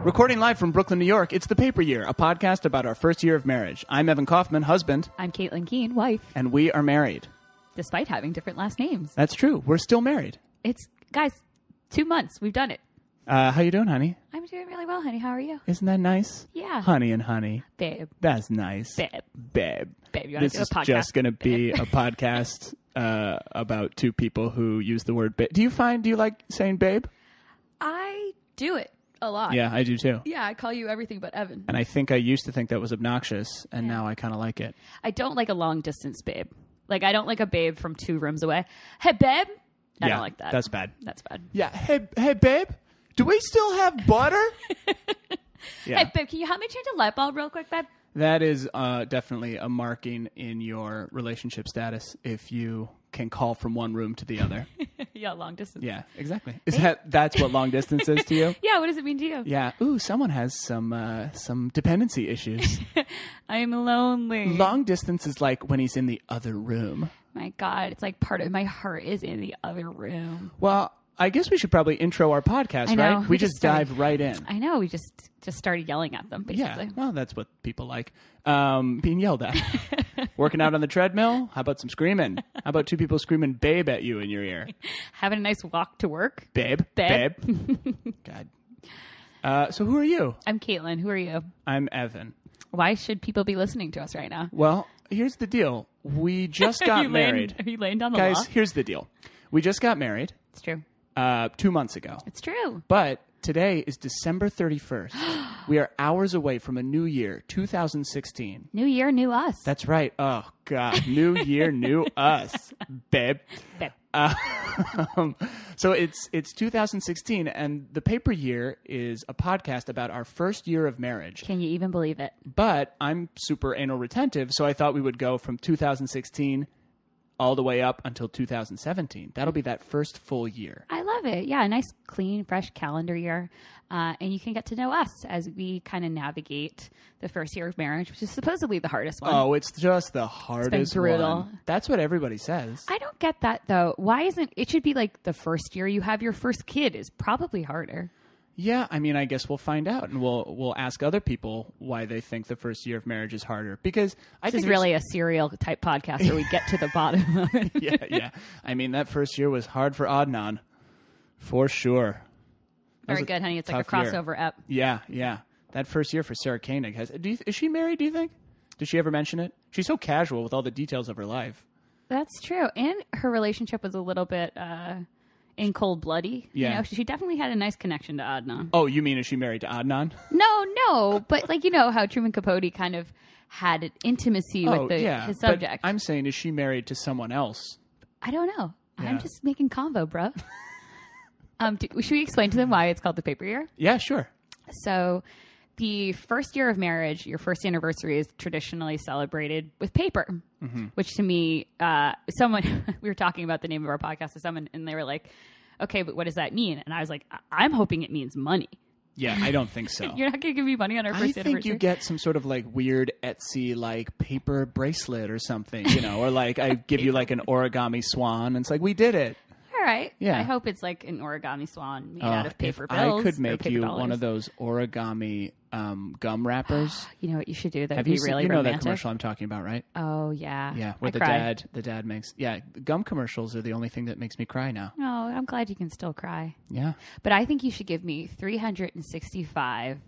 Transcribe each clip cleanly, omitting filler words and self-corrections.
Recording live from Brooklyn, New York, it's The Paper Year, a podcast about our first year of marriage. I'm Evan Kaufman, husband. I'm Caitlin Keene, wife. And we are married. Despite having different last names. That's true. We're still married. It's, guys, 2 months. We've done it. How you doing, honey? I'm doing really well, honey. How are you? Isn't that nice? Yeah. Honey and honey. Babe. That's nice. Babe. Babe. Babe, you want to do a podcast? This is just going to be a podcast about two people who use the word babe. Do you like saying babe? I do it a lot. Yeah, I do too. Yeah, I call you everything but Evan. And I think I used to think that was obnoxious, and now I kind of like it. I don't like a long distance babe. Like, I don't like a babe from 2 rooms away. Hey, babe. I don't like that. That's bad. That's bad. Yeah. Hey, babe. Do we still have butter? Yeah. Hey, babe, can you help me change a light bulb real quick, babe? That is definitely a marking in your relationship status if you can call from one room to the other. Yeah, long distance. Yeah, exactly. That's what long distance is to you? Yeah, what does it mean to you? Yeah. Ooh, someone has some dependency issues. I'm lonely. Long distance is like when he's in the other room. My God, it's like part of my heart is in the other room. Well, I guess we should probably intro our podcast, I know. right? We just dive right in. I know. We just started yelling at them, basically. Yeah. Well, that's what people like. Being yelled at. Working out on the treadmill? How about some screaming? How about 2 people screaming babe at you in your ear? Having a nice walk to work. Babe. God. So who are you? I'm Caitlin. Who are you? I'm Evan. Why should people be listening to us right now? Well, here's the deal. We just got married. Are you laying down the Guys, law? here's the deal. We just got married. It's true. 2 months ago. It's true. But today is December 31st. We are hours away from a new year, 2016. New year, new us. That's right. Oh, God. New year, new us, babe. Babe. So it's 2016, and The Paper Year is a podcast about our first year of marriage. Can you even believe it? But I'm super anal retentive, so I thought we would go from 2016 all the way up until 2017. That'll be that first full year. I love it. Yeah, a nice, clean, fresh calendar year. And you can get to know us as we kind of navigate the first year of marriage, which is supposedly the hardest one. Oh, it's just the hardest It's been brutal. one. That's what everybody says. I don't get that, though. Why isn't it should be like the first year you have your first kid is probably harder. Yeah, I mean, I guess we'll find out, and we'll ask other people why they think the first year of marriage is harder. Because This is really a serial type podcast where we get to the bottom of it. yeah. I mean, that first year was hard for Adnan, for sure. Very good, honey. It's like a crossover app. Yeah. That first year for Sarah Koenig is she married? Do you think? Did she ever mention it? She's so casual with all the details of her life. That's true, and her relationship was a little bit in cold bloody. Yeah, you know, she definitely had a nice connection to Adnan. Oh, you mean is she married to Adnan? No, but like you know how Truman Capote kind of had an intimacy with his subject. But I'm saying, is she married to someone else? I don't know. Yeah. I'm just making convo, bro. Should we explain to them why it's called the Paper Year? Yeah, sure. So, the first year of marriage, your first anniversary is traditionally celebrated with paper, which to me, we were talking about the name of our podcast to someone, and they were like, okay, but what does that mean? And I was like, I'm hoping it means money. Yeah, I don't think so. You're not going to give me money on our first anniversary? I think you get some sort of like weird Etsy like paper bracelet or something, you know, or like I give you like an origami swan, and it's like, we did it. All right. Yeah. I hope it's like an origami swan made out of paper bills. I could make you dollars. one of those origami gum wrappers. You know what you should do? That would Have be you seen, really you know romantic. that commercial I'm talking about, right? Oh, yeah. Yeah, where the dad makes... Yeah, gum commercials are the only thing that makes me cry now. Oh, I'm glad you can still cry. Yeah. But I think you should give me 365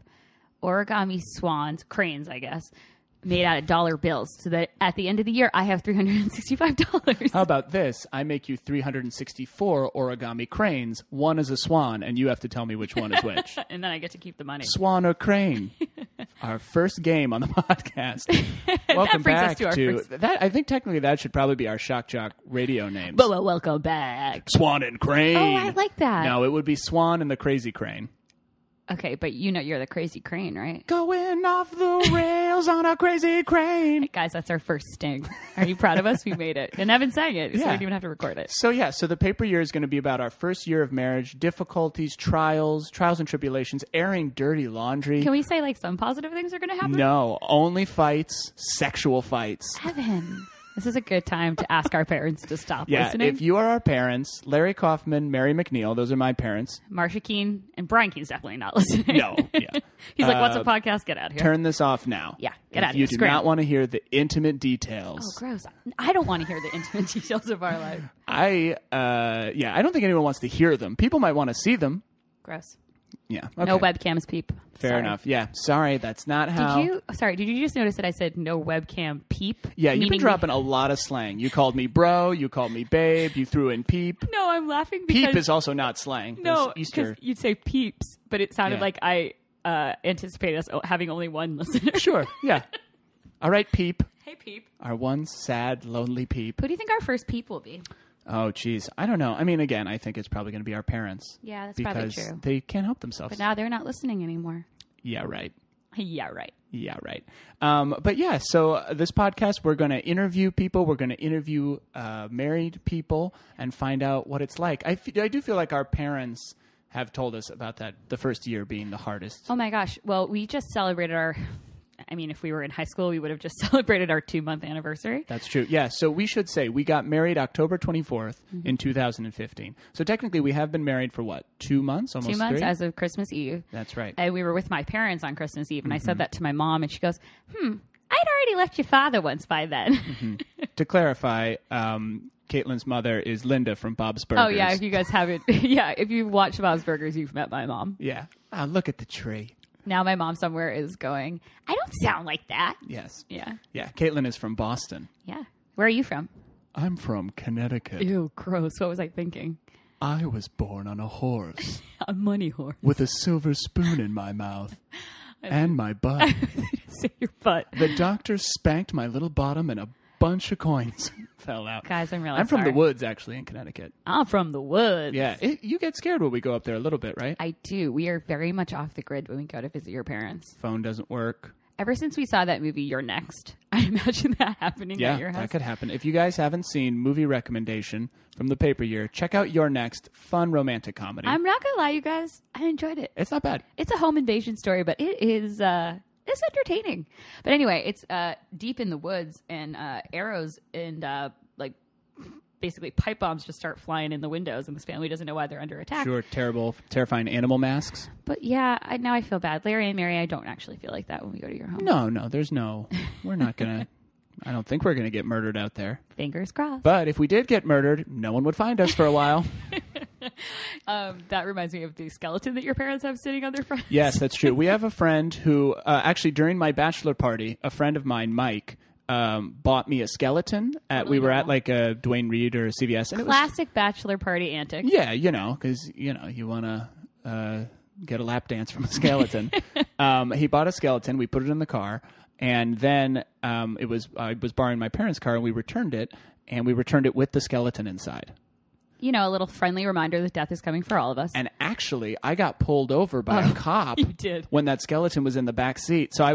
origami swans, cranes, I guess, made out of dollar bills so that at the end of the year, I have $365. How about this? I make you 364 origami cranes. One is a swan, and you have to tell me which one is which. And then I get to keep the money. Swan or crane? Our first game on the podcast. Welcome back to that. I think technically that should probably be our Shock Jock radio names. But welcome back. Swan and Crane. Oh, I like that. No, it would be Swan and the Crazy Crane. Okay, but you know you're the crazy crane, right? Going off the rails on a crazy crane. Hey guys, that's our first sting. Are you proud of us? We made it. And Evan sang it, so we didn't even have to record it. So the Paper Year is going to be about our first year of marriage, difficulties, trials and tribulations, airing dirty laundry. Can we say like some positive things are going to happen? No, only fights, sexual fights. Evan. This is a good time to ask our parents to stop listening. If you are our parents, Larry Kaufman, Mary McNeil, those are my parents. Marsha Keene, and Brian Keene's definitely not listening. No, yeah. He's like, what's a podcast? Get out of here. Turn this off now. Yeah, get out of here. You do not want to hear the intimate details. Oh, gross. I don't want to hear the intimate details of our life. I don't think anyone wants to hear them. People might want to see them. Gross. Yeah. Okay. No webcams, peep. Fair enough. Yeah. Sorry, that's not how. Did you just notice that I said no webcam, peep? Yeah, you've been dropping a lot of slang. You called me bro, you called me babe, you threw in peep. No, I'm laughing because... Peep is also not slang. No, because you'd say peeps, but it sounded like I anticipated us having only one listener. Sure, yeah. All right, peep. Hey, peep. Our one sad, lonely peep. Who do you think our first peep will be? Oh, geez. I don't know. I mean, again, I think it's probably going to be our parents. Yeah, that's probably true. Because they can't help themselves. But now they're not listening anymore. Yeah, right. Yeah, right. Yeah, right. But yeah, so this podcast, we're going to interview people. We're going to interview married people and find out what it's like. I do feel like our parents have told us about that, the first year being the hardest. Oh, my gosh. Well, we just celebrated if we were in high school, we would have just celebrated our 2-month anniversary. That's true. Yeah. So we should say we got married October 24th in 2015. So technically we have been married for what? 2 months? Almost 2 months 3? as of Christmas Eve. That's right. And we were with my parents on Christmas Eve. And I said that to my mom and she goes, I'd already left your father once by then. To clarify, Caitlin's mother is Linda from Bob's Burgers. Oh, yeah. If you guys haven't, if you've watched Bob's Burgers, you've met my mom. Yeah. Oh, look at the tree. Now my mom somewhere is going, I don't sound like that. Yes. Yeah. Yeah. Caitlin is from Boston. Yeah. Where are you from? I'm from Connecticut. Ew, gross. What was I thinking? I was born on a horse. A money horse. With a silver spoon in my mouth. And my butt. Say your butt. The doctor spanked my little bottom and a bunch of coins fell out. Guys, I'm from sorry. the woods, actually, in Connecticut. I'm from the woods. Yeah. You get scared when we go up there a little bit, right? I do. We are very much off the grid when we go to visit your parents. Phone doesn't work. Ever since we saw that movie, You're Next, I imagine that happening at your house. Yeah, that could happen. If you guys haven't seen movie recommendation from the paper year, check out You're Next. Fun romantic comedy. I'm not going to lie, you guys. I enjoyed it. It's not bad. It's a home invasion story, but it is... it's entertaining. But anyway, it's deep in the woods and arrows and basically pipe bombs just start flying in the windows and this family doesn't know why they're under attack. Sure, terrifying animal masks. But yeah, now I feel bad. Larry and Mary, I don't actually feel like that when we go to your home. No, we're not going to, I don't think we're going to get murdered out there. Fingers crossed. But if we did get murdered, no one would find us for a while. That reminds me of the skeleton that your parents have sitting on their front. Yes, that's true. We have a friend who, actually during my bachelor party, a friend of mine, Mike, bought me a skeleton. We were at like a Duane Reade or a CVS. And Classic bachelor party antic. Yeah, because, you want to get a lap dance from a skeleton. He bought a skeleton. We put it in the car. And then I was borrowing my parents' car, and we returned it. And we returned it with the skeleton inside. A little friendly reminder that death is coming for all of us. And actually, I got pulled over by a cop. You did. When that skeleton was in the back seat. So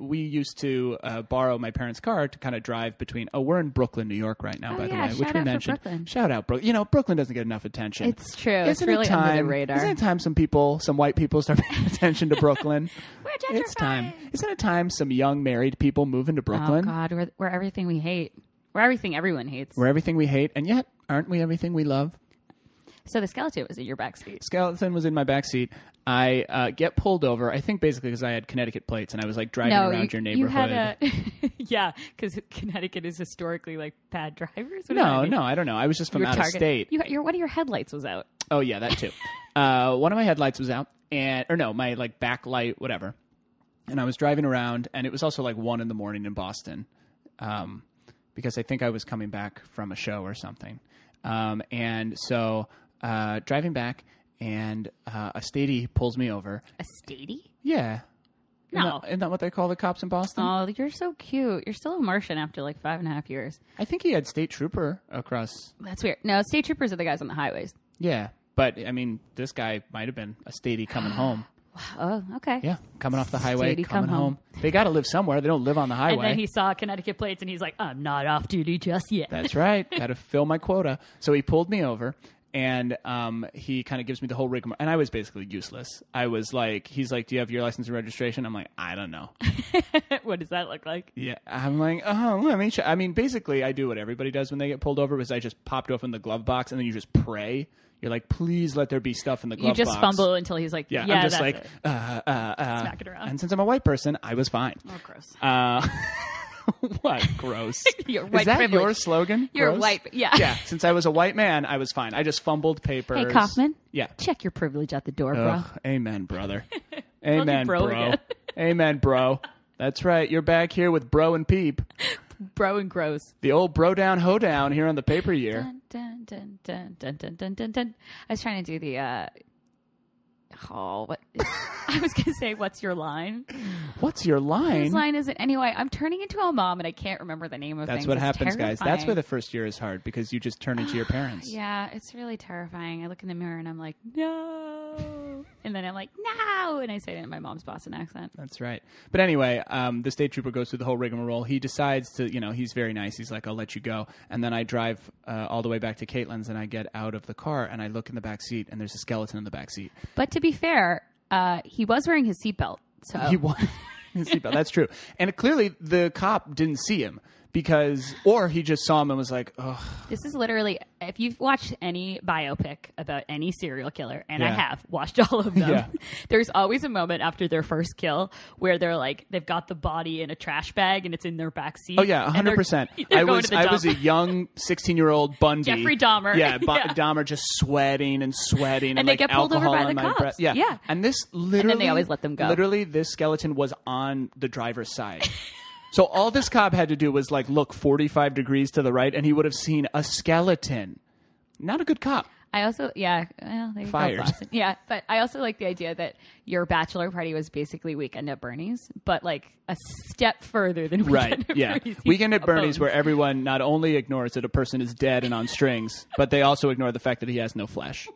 we used to borrow my parents' car to kind of drive between. Oh, we're in Brooklyn, New York right now, by the way, which we mentioned. Brooklyn. Shout out, Brooklyn. Brooklyn doesn't get enough attention. It's true. It's really under the radar. Isn't it time some white people start paying attention to Brooklyn? We're gentrified. It's time. Isn't it time some young married people move into Brooklyn? Oh God, we're everything we hate. We're everything everyone hates. We're everything we hate, and yet aren't we everything we love? So the skeleton was in your backseat. Skeleton was in my backseat. I get pulled over, I think basically because I had Connecticut plates, and I was like driving around your neighborhood. Yeah, because Connecticut is historically like bad drivers. No, I don't know. I was just from out of state. One of your headlights was out. Oh, yeah, that too. One of my headlights was out, my like backlight, whatever. And I was driving around, and it was also like 1 a.m. in Boston. Because I think I was coming back from a show or something. And so driving back, and a statey pulls me over. A statey? Yeah. No. Isn't that what they call the cops in Boston? Oh, you're so cute. You're still a Martian after like 5.5 years. I think he had state trooper across. That's weird. No, state troopers are the guys on the highways. Yeah. But, I mean, this guy might have been a statey coming home. Oh, okay. Yeah, coming off the highway, Statey, coming home. They got to live somewhere. They don't live on the highway. And then he saw Connecticut plates, and he's like, I'm not off duty just yet. That's right. Got to fill my quota. So he pulled me over, And he kind of gives me the whole rigmarole. And I was basically useless. I was like, he's like, do you have your license and registration? I'm like, I don't know. What does that look like? Yeah. I'm like, oh, let me check. I mean, basically, I do what everybody does when they get pulled over, because I just popped open the glove box, and then you just pray. You're like, please let there be stuff in the glove box. You just fumble until he's like, yeah, I'm just that's like, it. smack it around. And since I'm a white person, I was fine. Oh, gross. What? Gross. Your white Is that privilege. your slogan? You're Gross? white. Yeah. Yeah. Since I was a white man, I was fine. I just fumbled papers. Hey, Kaufman. Yeah. Check your privilege at the door, bro. Ugh, amen, brother. Told you Amen, bro bro. again. Amen, bro. That's right. You're back here with Bro and Peep. Bro and gross. The old bro down, ho down here on the paper year. Dun, dun, dun, dun, dun, dun, dun, dun. I was trying to do the, what? I was going to say, what's your line? What's your line? Whose line is it? Anyway, I'm turning into a mom, and I can't remember the name of That's things. what It's happens, guys. That's terrifying. why the first year is hard, because you just turn into your parents. Yeah, it's really terrifying. I look in the mirror, and I'm like, no. And then I'm like, no. And I say it in my mom's Boston accent. That's right. But anyway, the state trooper goes through the whole rigmarole. He decides to, he's very nice. He's like, I'll let you go. And then I drive all the way back to Caitlin's, and I get out of the car, and I look in the back seat, and there's a skeleton in the back seat. But to be fair, he was wearing his seatbelt. So He was his seatbelt. That's true. And clearly the cop didn't see him, or he just saw him and was like, ugh. This is literally, if you've watched any biopic about any serial killer, and I Yeah. have watched all of them, Yeah. there's always a moment after their first kill where they're like, they've got the body in a trash bag and it's in their back seat. Oh yeah, 100%. I was a young 16-year-old Bundy. Jeffrey Dahmer. Yeah, Yeah. Dahmer just sweating and And they like get pulled over alcohol by on the my cops. breath. Yeah. Yeah. And this literally, then they always let them go. Literally, this skeleton was on the driver's side. So all this cop had to do was like look 45 degrees to the right, and he would have seen a skeleton. Not a good cop. I also, well, they Fired. Yeah, but I also like the idea that your bachelor party was basically Weekend at Bernie's, but like a step further than Weekend at Yeah. Bernie's. Weekend at Bernie's, Bones. where everyone not only ignores that a person is dead and on strings, but they also ignore the fact that he has no flesh.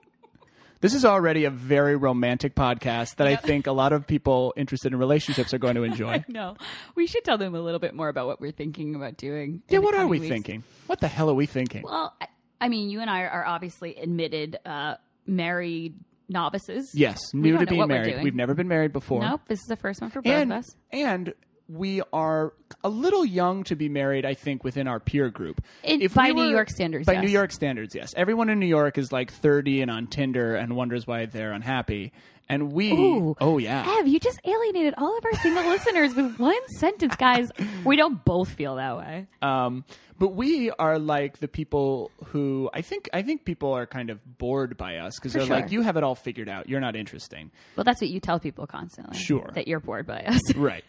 This is already a very romantic podcast that I think a lot of people interested in relationships are going to enjoy. No, we should tell them a little bit more about what we're thinking about doing. Yeah, in the what are coming we weeks. thinking? What the hell are we thinking? Well, I mean, you and I are obviously admitted married novices. Yes, We new don't to know being what we're married. doing. We've never been married before. Nope, this is the first one for both of us. And we are a little young to be married, I think, within our peer group. By New York standards, By yes. New York standards, yes. Everyone in New York is like 30 and on Tinder and wonders why they're unhappy. And we... Ooh. Oh, yeah. Ev, you just alienated all of our single listeners with one sentence, guys. We don't both feel that way. But we are like the people who... I think people are kind of bored by us because they're sure. like, you have it all figured out. You're not interesting. Well, that's what you tell people constantly. Sure. That you're bored by us. Right.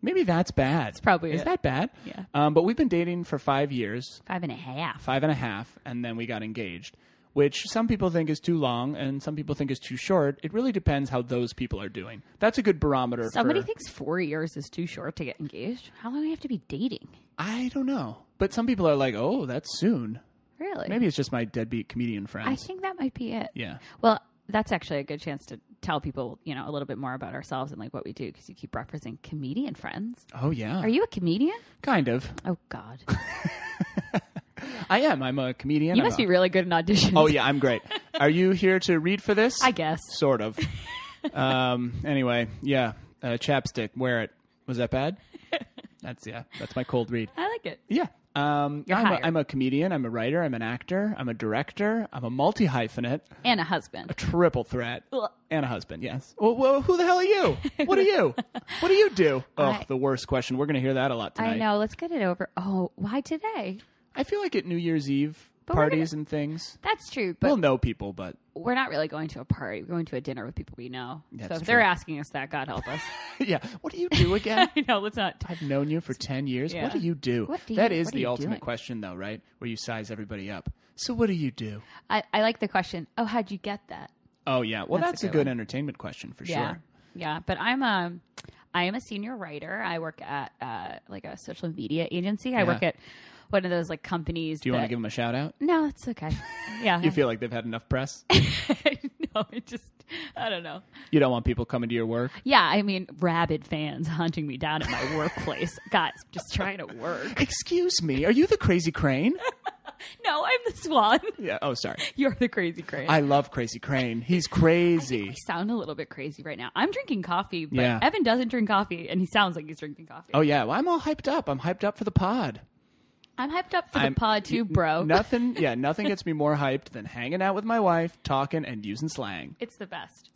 Maybe that's bad. It's probably Is it. that bad? Yeah. But we've been dating for 5 years. 5.5. 5.5, and then we got engaged, which some people think is too long and some people think is too short. It really depends how those people are doing. That's a good barometer. Somebody thinks 4 years is too short to get engaged. How long do you have to be dating? I don't know. But some people are like, oh, that's soon. Really? Maybe it's just my deadbeat comedian friends. I think that might be it. Yeah. Well, that's actually a good chance to tell people, a little bit more about ourselves and like what we do, because you keep referencing comedian friends. Oh, yeah. Are you a comedian? Kind of. Oh, God. I am. I'm a comedian. You must be really good in auditions. Oh, yeah, I'm great. Are you here to read for this? I guess. Sort of. Anyway, yeah. Chapstick, wear it. Was that bad? That's my cold read. I like it. Yeah. You're hired. I'm a comedian. I'm a writer. I'm an actor. I'm a director. I'm a multi-hyphenate. And a husband. A triple threat. Ugh. And a husband, yes. Well, who the hell are you? What are you? What do you do? Oh, the worst question. We're going to hear that a lot tonight. I know. Let's get it over. Oh, why today? I feel like at New Year's Eve But we're parties and things, That's true, but we'll know people, but... we're not really going to a party. We're going to a dinner with people we know. That's so if true. they're asking us that, God help us. Yeah. What do you do again? I know. Let's not. I've known you for 10 years. Yeah. What do you do? What do That you- is what are the you ultimate doing? question, though, right? Where you size everybody up. So what do you do? I like the question. Oh, how'd you get that? Oh, yeah. Well, That's that's a a good good one. entertainment question for Yeah. sure. Yeah, but I am a senior writer. I work at like a social media agency. I Yeah. work at one of those like companies. Do you want to give them a shout out? No, it's okay. Yeah. You feel like they've had enough press? No, I don't know. You don't want people coming to your work? Yeah, I mean, rabid fans hunting me down at my workplace. Guys, just trying to work. Excuse me, are you the Crazy Crane? No, I'm the swan. Yeah. Oh, sorry. You're the crazy crane. I love Crazy Crane. He's crazy. I sound a little bit crazy right now. I'm drinking coffee, but Yeah. Evan doesn't drink coffee, and he sounds like he's drinking coffee. Oh, yeah. Well, I'm all hyped up. I'm hyped up for the pod. I'm hyped up for the pod too, bro. Nothing gets me more hyped than hanging out with my wife, talking, and using slang. It's the best.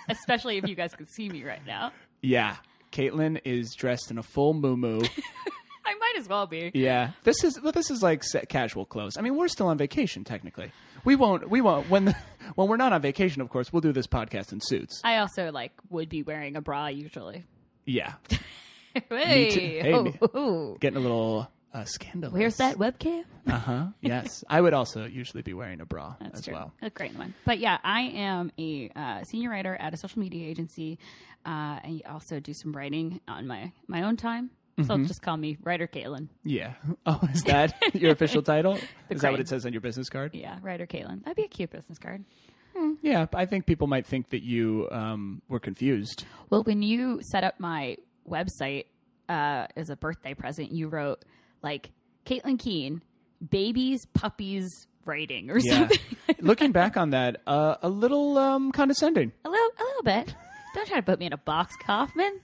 Especially if you guys could see me right now. Yeah. Caitlin is dressed in a full muumuu. I might as well be. Yeah. This is like casual clothes. I mean, we're still on vacation, technically. We won't when we're not on vacation, of course, we'll do this podcast in suits. I also would be wearing a bra usually. Yeah. Hey, Me too. Hey, oh. Getting a little scandalous. Where's that webcam? Yes. I would also usually be wearing a bra That's as true. well. A great one. But yeah, I am a senior writer at a social media agency. And also do some writing on my own time. So just call me Writer Caitlin. Yeah. Oh, is that your official title? Is that what crane. it says on your business card? Yeah, Writer Caitlin. That'd be a cute business card. Yeah, I think people might think that you were confused. Well, when you set up my website as a birthday present, you wrote Caitlin Keene, babies, puppies, writing or something. Looking back on that, a little condescending. A little bit. Don't try to put me in a box, Kaufman.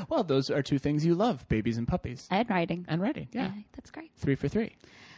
Well, those are two things you love, babies and puppies. And writing. And writing, yeah. That's great. 3 for 3.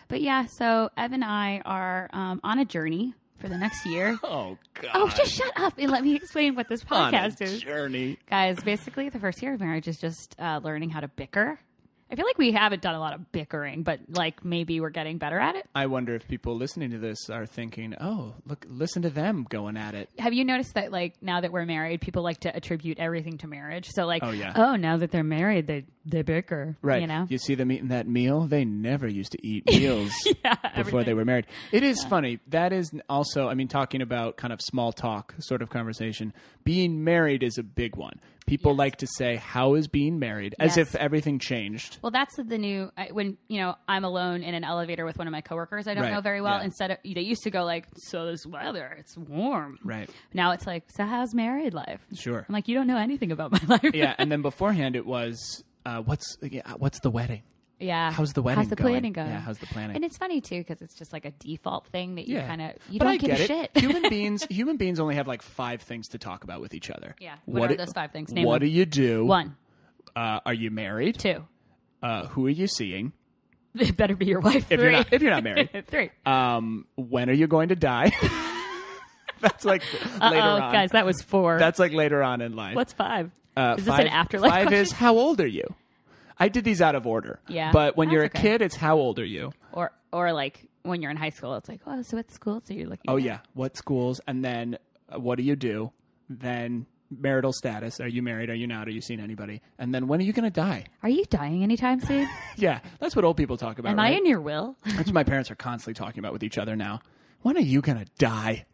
But yeah, so Ev and I are on a journey for the next year. Oh, God. Oh, just shut up and let me explain what this podcast is. Journey. Guys, basically the first year of marriage is just learning how to bicker. I feel like we haven't done a lot of bickering, but maybe we're getting better at it. I wonder if people listening to this are thinking, oh, listen to them going at it. Have you noticed that now that we're married, people like to attribute everything to marriage? So oh, now that they're married, they bicker. Right. You know? You see them eating that meal? They never used to eat meals before everything. they were married. It is funny. That is also, talking about kind of small talk sort of conversation. Being married is a big one. People like to say, how is being married? As if everything changed. Well, that's the new, when, I'm alone in an elevator with one of my coworkers I don't know very well. Yeah. Instead of, they used to go so this weather, it's warm. Right. Now it's so how's married life? Sure. I'm you don't know anything about my life. Yeah. And then beforehand it was, what's the wedding? Yeah. How's the wedding How's the going? planning going? Yeah, how's the planning? And it's funny, too, because it's just a default thing that you kind of, you But don't I give get a it. shit. Human beings only have 5 things to talk about with each other. Yeah. What are those 5 things? Name what them. do you do? 1. Are you married? 2. Who are you seeing? It better be your wife. 3. If you're not married. 3. When are you going to die? That's later on. Guys, that was 4. That's later on in life. What's 5? Is this 5, an afterlife 5 question? is how old are you? I did these out of order. Yeah, But when you're a that's okay. kid, it's how old are you? Or when you're in high school, it's oh, so what schools are you looking Oh, at? yeah. What schools? And then what do you do? Then marital status. Are you married? Are you not? Are you seeing anybody? And then when are you going to die? Are you dying anytime soon? Yeah. That's what old people talk about, Am right? I in your will? That's what my parents are constantly talking about with each other now. When are you going to die?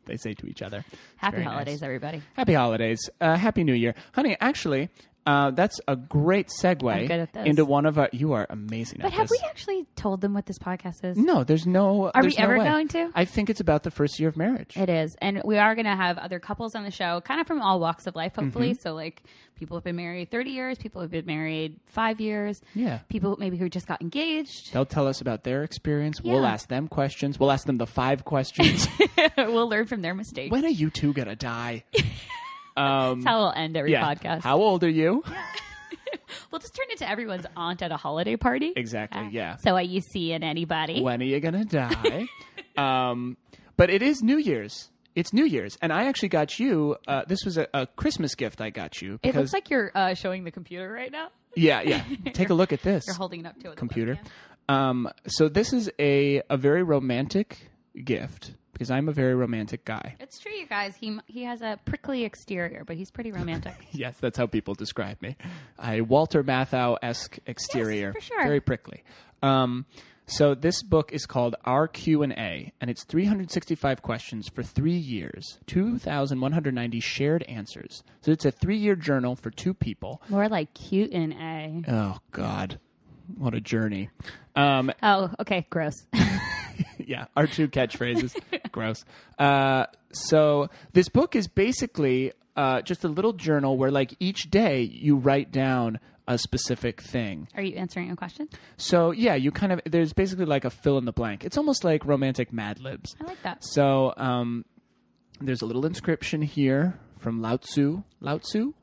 They say to each other. Happy Very holidays, nice. everybody. Happy holidays. Happy New Year. Honey, actually, that's a great I'm good segue at this. into one of our... You are amazing But at have this. we actually told them what this podcast is? No, there's no... Are we there's no ever way. going to? I think it's about the first year of marriage. It is. And we are going to have other couples on the show, kind of from all walks of life, hopefully. Mm-hmm. So, people have been married 30 years, people have been married 5 years. Yeah. People maybe who just got engaged. They'll tell us about their experience. Yeah. We'll ask them questions. We'll ask them the 5 questions. We'll learn from their mistakes. When are you two going to die? That's how we'll end every podcast. How old are you? We'll just turn into everyone's aunt at a holiday party. Exactly, yeah. So are you seeing anybody? When are you going to die? But it is New Year's. It's New Year's. And I actually got you, this was a Christmas gift I got you. It Because, looks like you're showing the computer right now. Yeah. Take a look at this. You're holding it up to a Computer. So this is a very romantic gift because I'm a very romantic guy. It's true, you guys. He has a prickly exterior, but he's pretty romantic. Yes, that's how people describe me. A Walter Matthau-esque exterior. Yes, for sure. Very prickly. So this book is called Our Q&A, and it's 365 questions for 3 years, 2,190 shared answers. So it's a 3-year journal for 2 people. More like cute and A. Oh, God. What a journey. Oh, okay. Gross. Yeah, our 2 catchphrases. Gross. So this book is basically just a little journal where, each day you write down a specific thing. Are you answering a question? So, yeah, there's basically like a fill in the blank. It's almost like romantic Mad Libs. I like that. So, there's a little inscription here from Lao Tzu. Lao Tzu?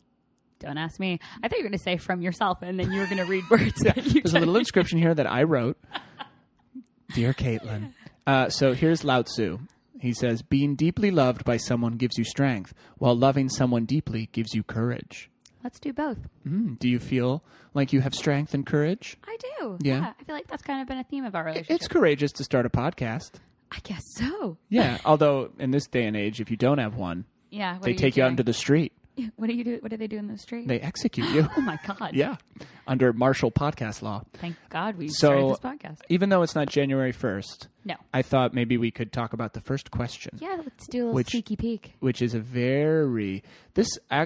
Don't ask me. I thought you were going to say from yourself, and then you were going to read words. Yeah, there's a little inscription here that I wrote. Dear Caitlin. So here's Lao Tzu. He says, being deeply loved by someone gives you strength, while loving someone deeply gives you courage. Let's do both. Do you feel like you have strength and courage? I do. Yeah. I feel like that's kind of been a theme of our relationship. It's courageous to start a podcast. I guess so. Yeah. Although in this day and age, if you don't have one, yeah, they take you out into the street. What do you do? What do they do in the street? They execute you. Oh my God. Yeah. Under martial podcast law. Thank God we started this podcast. Even though it's not January 1st, no, I thought maybe we could talk about the first question. Yeah, let's do a little sneaky peek. Which is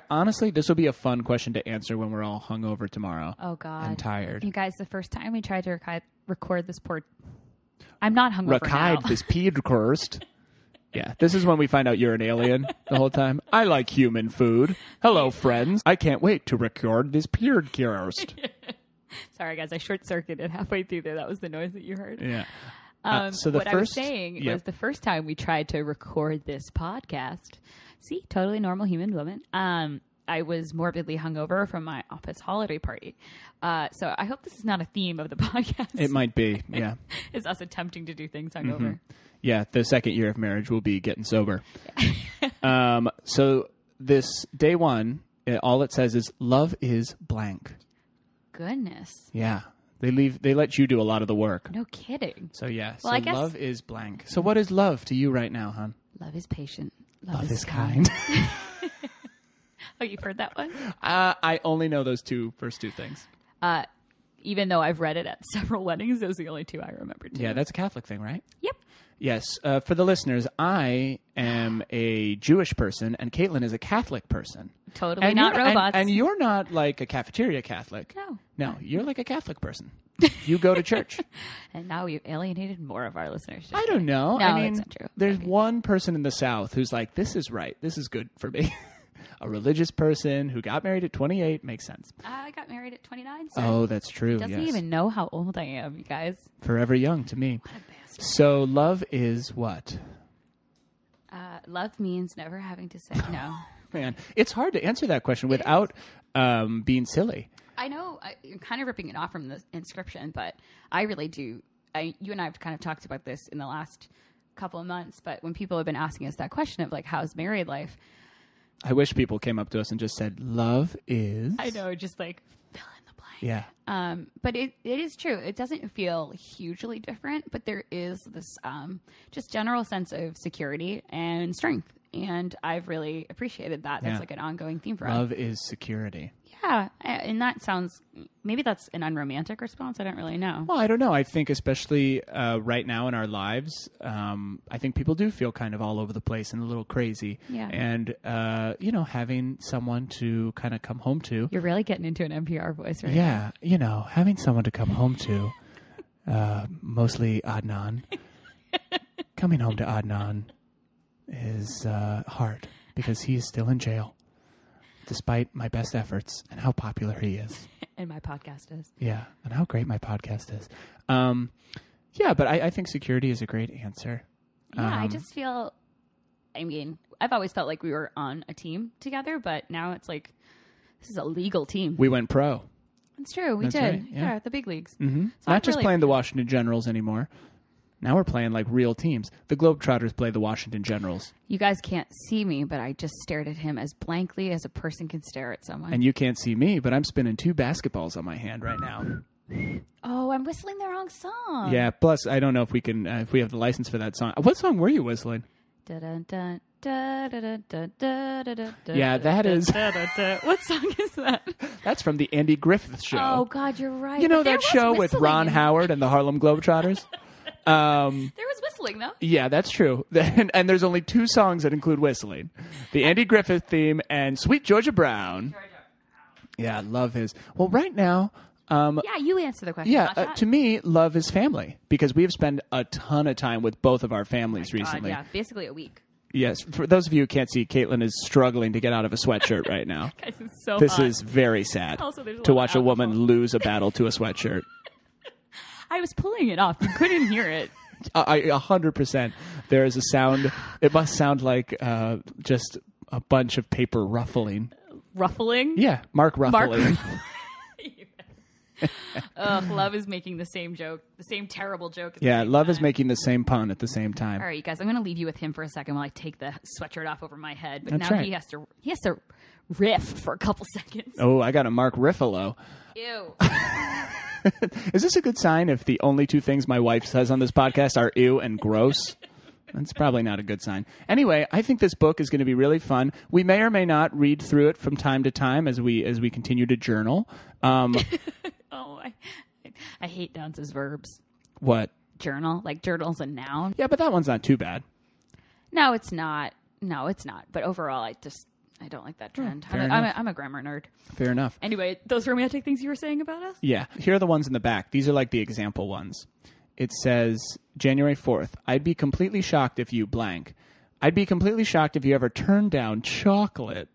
honestly, this will be a fun question to answer when we're all hungover tomorrow. Oh God. And tired. You guys, the first time we tried to record this I'm not hungover now. This podcast. Yeah, this is when we find out you're an alien the whole time. I like human food. Hello, friends. I can't wait to record this podcast. Sorry, guys. I short-circuited halfway through there. That was the noise that you heard. Yeah. So I was saying was the first time we tried to record this podcast. See, totally normal human woman. I was morbidly hungover from my office holiday party. So I hope this is not a theme of the podcast. It might be, yeah. It's us attempting to do things hungover. Mm-hmm. Yeah, the second year of marriage will be getting sober. So this day one, all it says is love is blank. Goodness. Yeah. They let you do a lot of the work. No kidding. So yeah, well, I guess love is blank. So what is love to you right now, hon? Love is patient. Love is kind. Oh, you've heard that one? I only know those first two things. Even though I've read it at several weddings, those are the only two I remember too. Yeah, that's a Catholic thing, right? Yep. Yes. For the listeners, I am a Jewish person, and Caitlin is a Catholic person. Totally not robots. And you're not like a cafeteria Catholic. No, you're like a Catholic person. You go to church. And now we've alienated more of our listeners. I don't know. No, I mean, that's not true. There's one person in the South who's like, this is right. This is good for me. A religious person who got married at 28 makes sense. I got married at 29. So oh, that's true. Doesn't even know how old I am, you guys. Forever young to me. What a bastard. So love is what? Love means never having to say no. Man, it's hard to answer that question without being silly. I know I'm kind of ripping it off from the inscription, but I really do. You and I have kind of talked about this in the last couple of months, but when people have been asking us that question of like, how's married life? I wish people came up to us and just said, love is... I know, just like, fill in the blank. Yeah. But it is true. It doesn't feel hugely different, but there is this just general sense of security and strength. And I've really appreciated that. That's like an ongoing theme for us. Love is security. Yeah. And that sounds... Maybe that's an unromantic response. I don't really know. Well, I don't know. I think especially right now in our lives, I think people do feel kind of all over the place and a little crazy. Yeah. And, having someone to kind of come home to. You're really getting into an NPR voice right now. Yeah. Having someone to come home to, mostly Adnan. Coming home to Adnan is hard because he is still in jail. Despite my best efforts and how popular he is. And my podcast is. Yeah, and how great my podcast is. But I think security is a great answer. Yeah, I just feel, I've always felt like we were on a team together, but now it's like, this is a legal team. We went pro. It's true, we That's did. right, Yeah, the big leagues. Mm-hmm. So Not just playing the Washington Generals anymore. Now we're playing like real teams. The Globetrotters play the Washington Generals. You guys can't see me, but I just stared at him as blankly as a person can stare at someone. And you can't see me, but I'm spinning 2 basketballs on my hand right now. Oh, I'm whistling the wrong song. Yeah, plus I don't know if we can, if we have the license for that song. What song were you whistling? Yeah, that is... What song is that? That's from the Andy Griffith Show. Oh, God, you're right. You know that show with Ron Howard and the Harlem Globetrotters? There was whistling, though. Yeah, that's true. And there's only 2 songs that include whistling. The Andy Griffith theme and Sweet Georgia Brown. Yeah, love is... Well, right now... yeah, you answer the question. Yeah, to me, love is family. Because we have spent a ton of time with both of our families recently. God, yeah, basically a week. Yes, for those of you who can't see, Caitlin is struggling to get out of a sweatshirt right now. Guys, it's so This hot. is very sad Also, there's a to lot watch of a woman alcohol. lose a battle to a sweatshirt. I was pulling it off. You couldn't hear it. 100%. There is a sound. It must sound like just a bunch of paper ruffling. Ruffling? Yeah, Mark ruffling. Love is making the same joke, the same terrible joke. At the Yeah, same Love time. is making the same pun at the same time. All right, you guys, I'm going to leave you with him for a second while I take the sweatshirt off over my head. But That's now right. he has to riff for a couple seconds. Oh, I got a Mark Riffalo. Ew. Is this a good sign if the only two things my wife says on this podcast are ew and gross? That's probably not a good sign. Anyway, I think this book is going to be really fun. We may or may not read through it from time to time as we continue to journal. Oh, I hate nouns as verbs. What? Journal, like journal's a noun. Yeah, but that one's not too bad. No, it's not. But overall, I don't like that trend. I'm a grammar nerd. Fair enough. Anyway, those romantic things you were saying about us? Yeah. Here are the ones in the back. These are like the example ones. It says, January 4th, I'd be completely shocked if you blank. I'd be completely shocked if you ever turned down chocolate.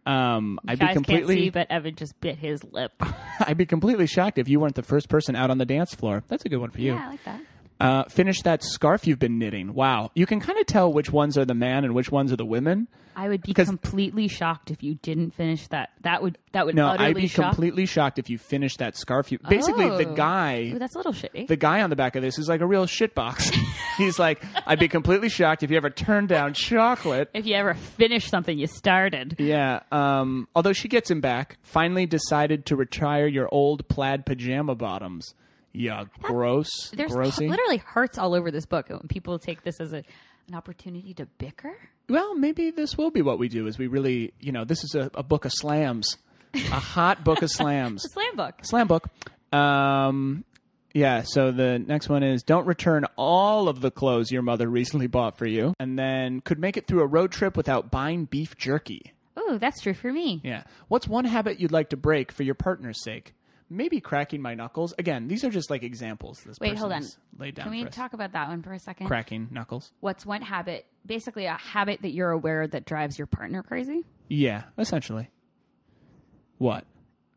I'd Guys be completely can't see, but Evan just bit his lip. I'd be completely shocked if you weren't the first person out on the dance floor. That's a good one for you. Yeah, I like that. Finish that scarf you've been knitting. Wow. You can kind of tell which ones are the man and which ones are the women. I would be completely shocked if you didn't finish that. That would No, utterly I'd be shock. completely shocked if you finished that scarf. Basically, the guy... Ooh, that's a little shitty. The guy on the back of this is like a real shitbox. He's like, I'd be completely shocked if you ever turned down chocolate. If you ever finish something you started. Yeah. Although she gets him back, finally decided to retire your old plaid pajama bottoms. Yeah, gross. There's Grossy. literally hearts all over this book. When people take this as an opportunity to bicker. Well, maybe this will be what we do. Is we really, this is a book of slams, a hot book of slams. It's a slam book. Slam book. Yeah. So the next one is don't return all of the clothes your mother recently bought for you, and then could make it through a road trip without buying beef jerky. Ooh, that's true for me. Yeah. What's one habit you'd like to break for your partner's sake? Maybe cracking my knuckles. Again, these are just like examples. Wait, hold on. Laid down Can we for us. talk about that one for a second? Cracking knuckles? What's one habit, basically a habit that you're aware that drives your partner crazy? Yeah, essentially. What?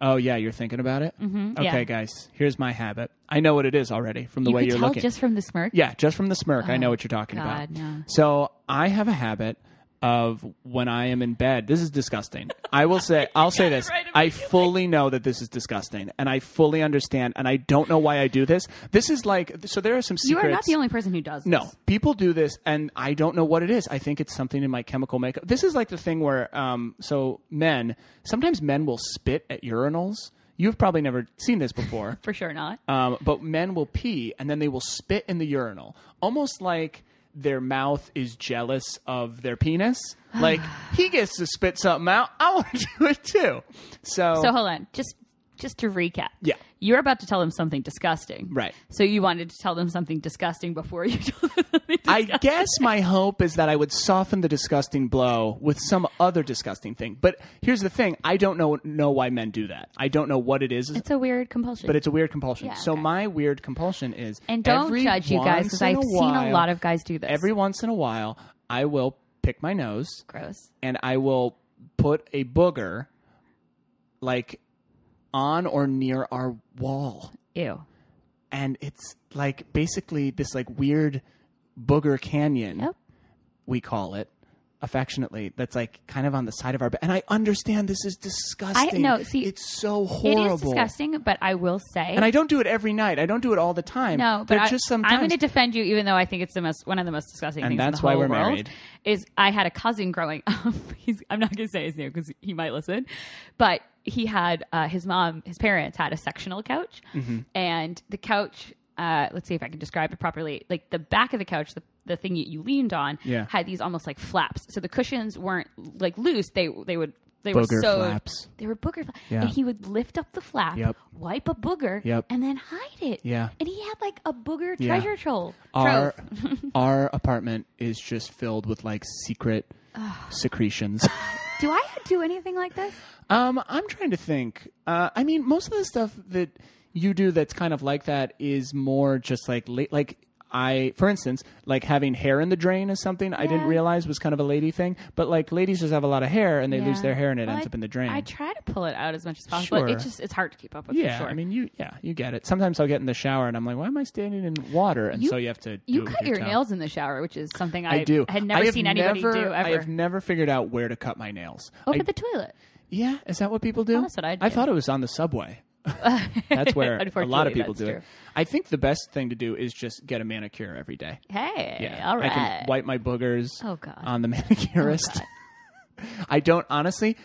Oh, yeah, you're thinking about it? Mm-hmm, okay, yeah. guys, here's my habit. I know what it is already from the way You you're can tell looking. just from the smirk? Yeah, just from the smirk. I know what you're talking God, about. no. So I have a habit of when I am in bed. This is disgusting. I'll say this. right I immediately. fully know that this is disgusting, and I fully understand, and I don't know why I do this. This is like, so there are some You secrets. are not the only person who does this. No, people do this, and I don't know what it is. I think it's something in my chemical makeup. This is like the thing where, sometimes men will spit at urinals. You've probably never seen this before. For sure not. But men will pee, and then they will spit in the urinal, almost like their mouth is jealous of their penis. Like, he gets to spit something out. I want to do it too. So So hold on. Just to recap. Yeah. You're about to tell them something disgusting. Right. So you wanted to tell them something disgusting before you told them something I disgusting. guess my hope is that I would soften the disgusting blow with some other disgusting thing. But here's the thing. I don't know why men do that. I don't know what it is. It's a weird compulsion. But it's a weird compulsion. Yeah, So okay. my weird compulsion is... And don't every judge you guys, because once in I've seen a while- lot of guys do this. Every once in a while, I will pick my nose... Gross. and I will put a booger like on or near our wall. Ew. And it's like basically this like weird booger canyon, Yep. we call it affectionately, that's like kind of on the side of our bed. And I understand this is disgusting. It's so horrible. It is disgusting, but I will say... And I don't do it every night. I don't do it all the time. No, They're but just sometimes. I'm going to defend you, even though I think it's one of the most disgusting And things that's in the why whole we're world. married. Is I had a cousin growing up. I'm not going to say his name because he might listen, but he had his parents had a sectional couch, Mm-hmm. and the couch. Let's see if I can describe it properly. Like the back of the couch, the thing you leaned on, Yeah. had these almost like flaps. So the cushions weren't like loose. They were Booger so flaps. They were booger flaps. Yeah. And he would lift up the flap, Yep. wipe a booger, Yep. and then hide it. Yeah. And he had like a booger Yeah. treasure trove. Our apartment is just filled with like secret secretions. Do I do anything like this? I'm trying to think. I mean, most of the stuff that you do that's kind of like that is more just like for instance, like having hair in the drain is something I didn't realize was kind of a lady thing. But like ladies just have a lot of hair and they lose their hair and it ends up in the drain. I try to pull it out as much as possible. Sure. It's hard to keep up with. Yeah, for sure. I mean, you get it. Sometimes I'll get in the shower and I'm like, why am I standing in water? And so you have to. You cut your nails in the shower, which is something I do. had never seen anybody do ever. I have never figured out where to cut my nails. Over the toilet. Yeah, is that what people do? Well, that's what I do. I thought it was on the subway. That's where a lot of people do it. True. I think the best thing to do is just get a manicure every day. Hey, all right. I can wipe my boogers on the manicurist. I don't, honestly,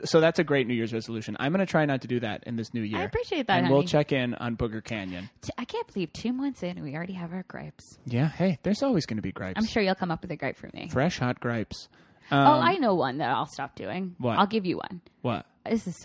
so that's a great New Year's resolution. I'm going to try not to do that in this new year. I appreciate that, And honey. we'll check in on Booger Canyon. I can't believe 2 months in and we already have our gripes. Yeah, hey, there's always going to be gripes. I'm sure you'll come up with a gripe for me. Fresh, hot gripes. I know one that I'll stop doing. What? I'll give you one. What? This is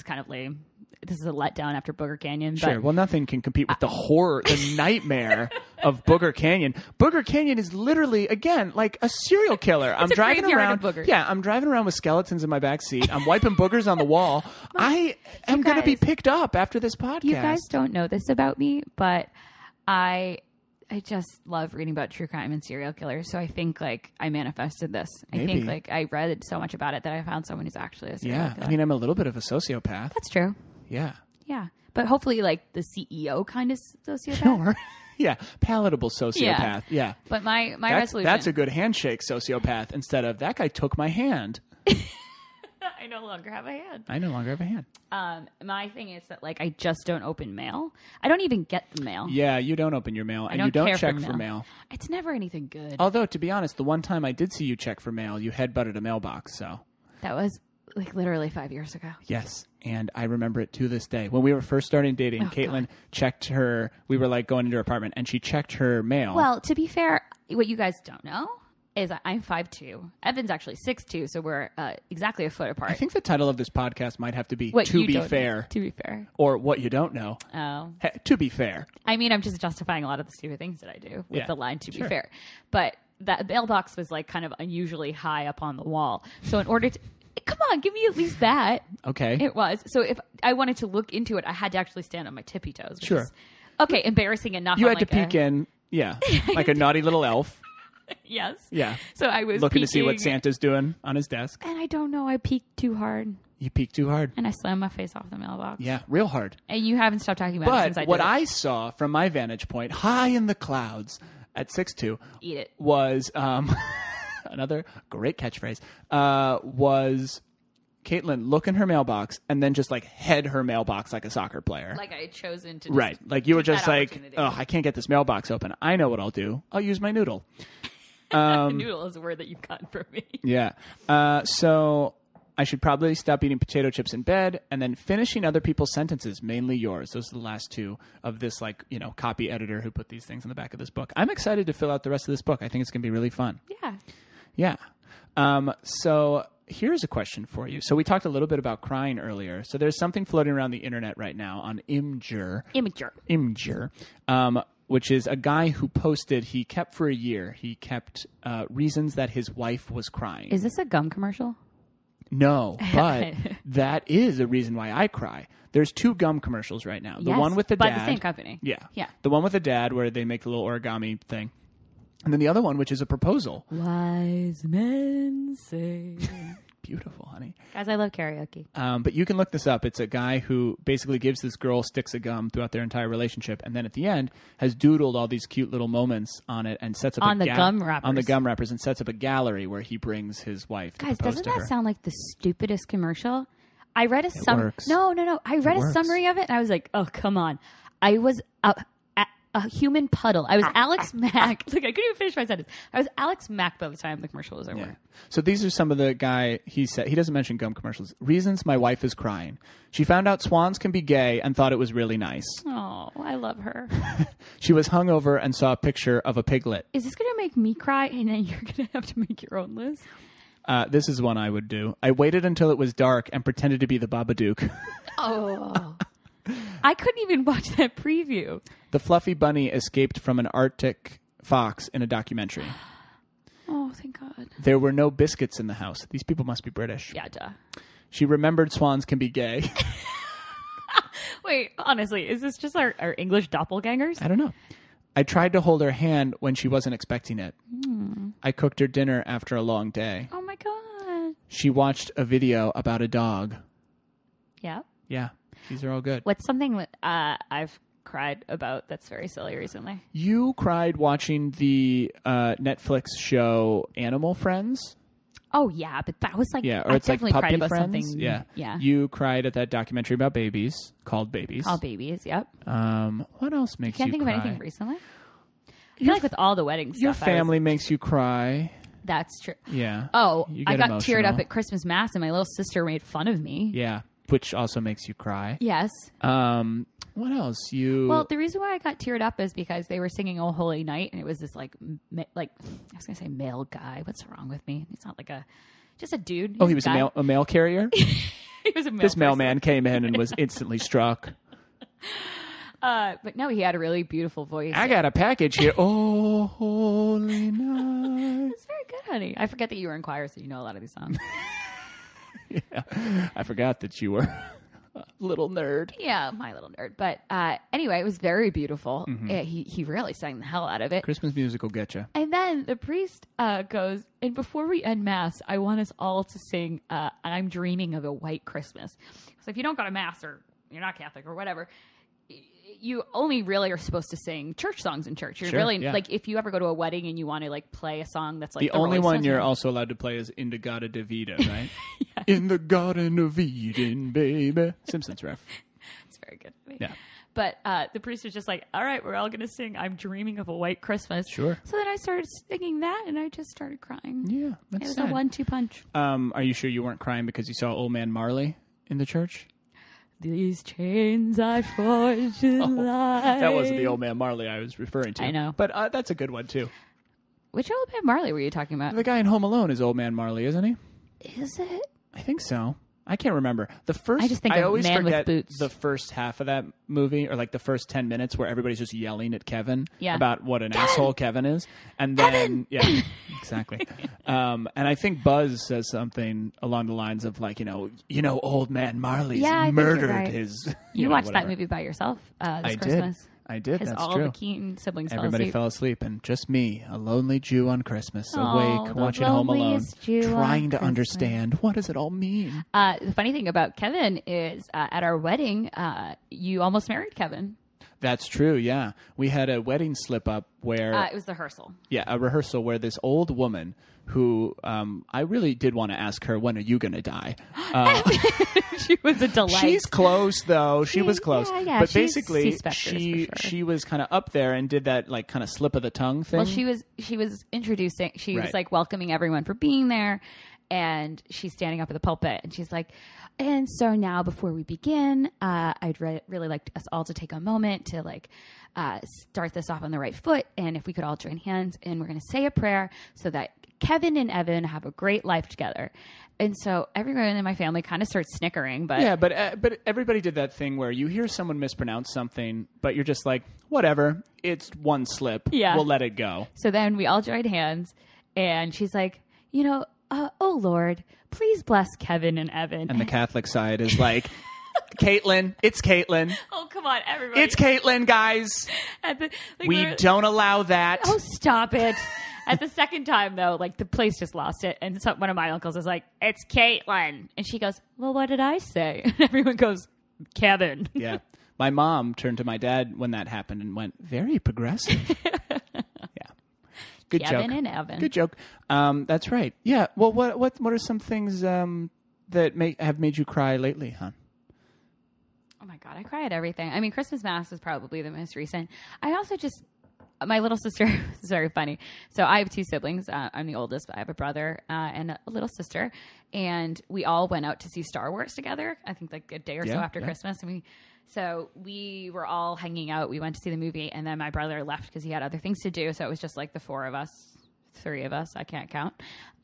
kind of lame. This is a letdown after Booger Canyon. Sure. Well, nothing can compete with the horror, the nightmare of Booger Canyon. Booger Canyon is literally, again, like a serial killer. I'm driving around. Yeah, I'm driving around with skeletons in my back seat. I'm wiping boogers on the wall. I am going to be picked up after this podcast. You guys don't know this about me, but I just love reading about true crime and serial killers. So I think like I manifested this. Maybe. I think like I read so much about it that I found someone who's actually a serial killer. I mean, I'm a little bit of a sociopath. That's true. Yeah. Yeah. But hopefully like the CEO kind of sociopath. Sure. Yeah. Palatable sociopath. Yeah. But my resolution. That's a good handshake sociopath instead of that guy took my hand. I no longer have a hand. I no longer have a hand. My thing is that like I just don't open mail. I don't even get the mail. Yeah, you don't open your mail and you don't check for mail. It's never anything good. Although to be honest, the one time I did see you check for mail, you headbutted a mailbox. So that was like literally 5 years ago. Yes, and I remember it to this day. When we were first starting dating, Caitlin checked her. We were like going into her apartment, and she checked her mail. Well, to be fair, what you guys don't know is I'm 5'2". Evan's actually 6'2", so we're exactly a foot apart. I think the title of this podcast might have to be what To Be Fair. Know. To be fair. Or What You Don't Know. Oh. To be fair. I mean, I'm just justifying a lot of the stupid things that I do with the line to be fair. But that mailbox was like kind of unusually high up on the wall. So in order to... Come on, give me at least that. Okay. It was. So if I wanted to look into it, I had to actually stand on my tippy toes. Sure. Is, okay, embarrassing enough. You had to peek in, like a naughty little elf. Yes. Yeah. So I was looking peeking, to see what Santa's doing on his desk. And I don't know, I peeked too hard. You peeked too hard. And I slammed my face off the mailbox. Yeah, real hard. And you haven't stopped talking about it since I did what I saw from my vantage point, high in the clouds at 6'2", Eat it. was another great catchphrase, was Caitlin look in her mailbox and then just like head her mailbox like a soccer player. Like I had chosen to right. Like you were just like, oh, I can't get this mailbox open. I know what I'll do. I'll use my noodle. Noodle is a word that you've gotten from me. Yeah. So I should probably stop eating potato chips in bed and then finishing other people's sentences, mainly yours. Those are the last two of this, like, copy editor who put these things in the back of this book. I'm excited to fill out the rest of this book. I think it's going to be really fun. Yeah. Yeah. So here's a question for you. So we talked a little bit about crying earlier. So there's something floating around the internet right now on Imgur, which is a guy who posted, he kept for a year, he kept reasons that his wife was crying. Is this a gum commercial? No, but that is a reason why I cry. There's two gum commercials right now. The one with the dad. By the same company. Yeah. The one with the dad where they make the little origami thing. And then the other one, which is a proposal. Wise men say. Beautiful, honey. Guys, I love karaoke. But you can look this up. It's a guy who basically gives this girl sticks of gum throughout their entire relationship, and then at the end has doodled all these cute little moments on it and sets up on the gum wrappers and sets up a gallery where he brings his wife. Guys, to propose doesn't to that her. sound like the stupidest commercial? I read a summary. Works. No. I read a summary of it, and I was like, oh, come on. I was a human puddle. I was Alex Mack. Look, I couldn't even finish my sentence. I was Alex Mack by the time the commercial was over. Yeah. So these are some of the guy, he said, he doesn't mention gum commercials. Reasons my wife is crying. She found out swans can be gay and thought it was really nice. Oh, I love her. She was hungover and saw a picture of a piglet. Is this going to make me cry and then you're going to have to make your own list? This is one I would do. I waited until it was dark and pretended to be the Babadook. Oh. I couldn't even watch that preview. The fluffy bunny escaped from an Arctic fox in a documentary. Oh, thank God. There were no biscuits in the house. These people must be British. Yeah, duh. She remembered swans can be gay. Wait, honestly, is this just our English doppelgangers? I don't know. I tried to hold her hand when she wasn't expecting it. I cooked her dinner after a long day. Oh my God. She watched a video about a dog. Yeah. Yeah, these are all good. What's something that I've cried about that's very silly recently? You cried watching the Netflix show Animal Friends. Oh yeah, but that was like, Yeah, or I it's like definitely cried Puppy about Friends. something. Yeah. Yeah. You cried at that documentary about babies called Babies. All babies. Yep. What else makes Can't you think cry? of anything recently. I feel like with all the wedding stuff, Your family makes you cry. That's true. Yeah. Oh, You I get got emotional. teared up at Christmas Mass, and my little sister made fun of me. Yeah, which also makes you cry. Yes. What else? Well, the reason why I got teared up is because they were singing "Oh Holy Night," and it was this like I was gonna say male guy. What's wrong with me? He's not like just a dude. Oh, he was a mail carrier? He was a male. This mailman came in and was instantly struck. But no, he had a really beautiful voice. I got a package here. Oh, holy night. It's very good, honey. I forget that you were in choir, so you know a lot of these songs. Yeah, I forgot that you were a little nerd. Yeah, my little nerd. But anyway, it was very beautiful. He really sang the hell out of it. Christmas music will get you. And then the priest goes, and before we end Mass, I want us all to sing I'm Dreaming of a White Christmas. So if you don't go to Mass or you're not Catholic or whatever, you only really are supposed to sing church songs in church. You're Sure, really yeah. like if you ever go to a wedding and you want to like play a song that's like The only Rolling one Stones you're song. also allowed to play is In the Garden of Eden, right? In the Garden of Eden, baby. Simpsons ref. It's very good. Yeah. But the priest was just like, all right, we're all going to sing I'm Dreaming of a White Christmas. Sure. So then I started singing that and I just started crying. Yeah, that's It was sad. a 1-2 punch. Are you sure you weren't crying because you saw Old Man Marley in the church? These chains I forged in life. That wasn't the Old Man Marley I was referring to. I know. But that's a good one, too. Which Old Man Marley were you talking about? The guy in Home Alone is Old Man Marley, isn't he? Is it? I think so. I can't remember. I just think I of always Man with forget Boots. the first half of that movie, or like the first 10 minutes where everybody's just yelling at Kevin Yeah. about what an asshole Kevin is. And then, yeah, exactly. And I think Buzz says something along the lines of like, Old Man Marley's Yeah, I think you're murdered right. his... You watched that whatever. movie by yourself this I Christmas. I did. Because That's all true. the Keaton siblings Everybody fell fell asleep, and just me, a lonely Jew on Christmas, Oh, awake, the watching Home Alone, loneliest Jew trying on to Christmas. understand what does it all mean. The funny thing about Kevin is at our wedding, you almost married Kevin. That's true, yeah. We had a wedding slip-up where... It was the rehearsal. Yeah, a rehearsal where this old woman who I really did want to ask her, when are you going to die? She was a delight. She's close, though. She was close. Yeah, but she's basically, C-specters she for sure. she was kind of up there and did that like kind of slip of the tongue thing. Well, she was introducing. She was Right. like welcoming everyone for being there, and she's standing up at the pulpit, and she's like, "And so now, before we begin, I'd really like us all to take a moment to like start this off on the right foot, and if we could all join hands, and we're going to say a prayer so that Kevin and Evan have a great life together." And so everyone in my family kind of starts snickering, but Yeah, but everybody did that thing where you hear someone mispronounce something, but you're just like, whatever, it's one slip. Yeah. We'll let it go. So then we all joined hands, and she's like, "Oh Lord, please bless Kevin and Evan." And the Catholic side is like, Caitlin, it's Caitlin. Oh, come on, everybody. It's Caitlin, guys. We don't allow that. Oh, stop it. At the second time, though, like the place just lost it. And so one of my uncles is like, "It's Caitlin." And she goes, "Well, what did I say?" And everyone goes, "Kevin." Yeah. My mom turned to my dad when that happened and went, very progressive. Yeah. Good Kevin joke. and Evan. Good joke. That's right. Yeah. Well, what are some things that have made you cry lately, hon? Oh, my God. I cry at everything. I mean, Christmas Mass was probably the most recent. I also my little sister is very funny. So I have two siblings. I'm the oldest, but I have a brother and a little sister. And we all went out to see Star Wars together, I think like a day or so after Christmas. And we were all hanging out. We went to see the movie, and then my brother left because he had other things to do. So it was just like the three of us. I can't count.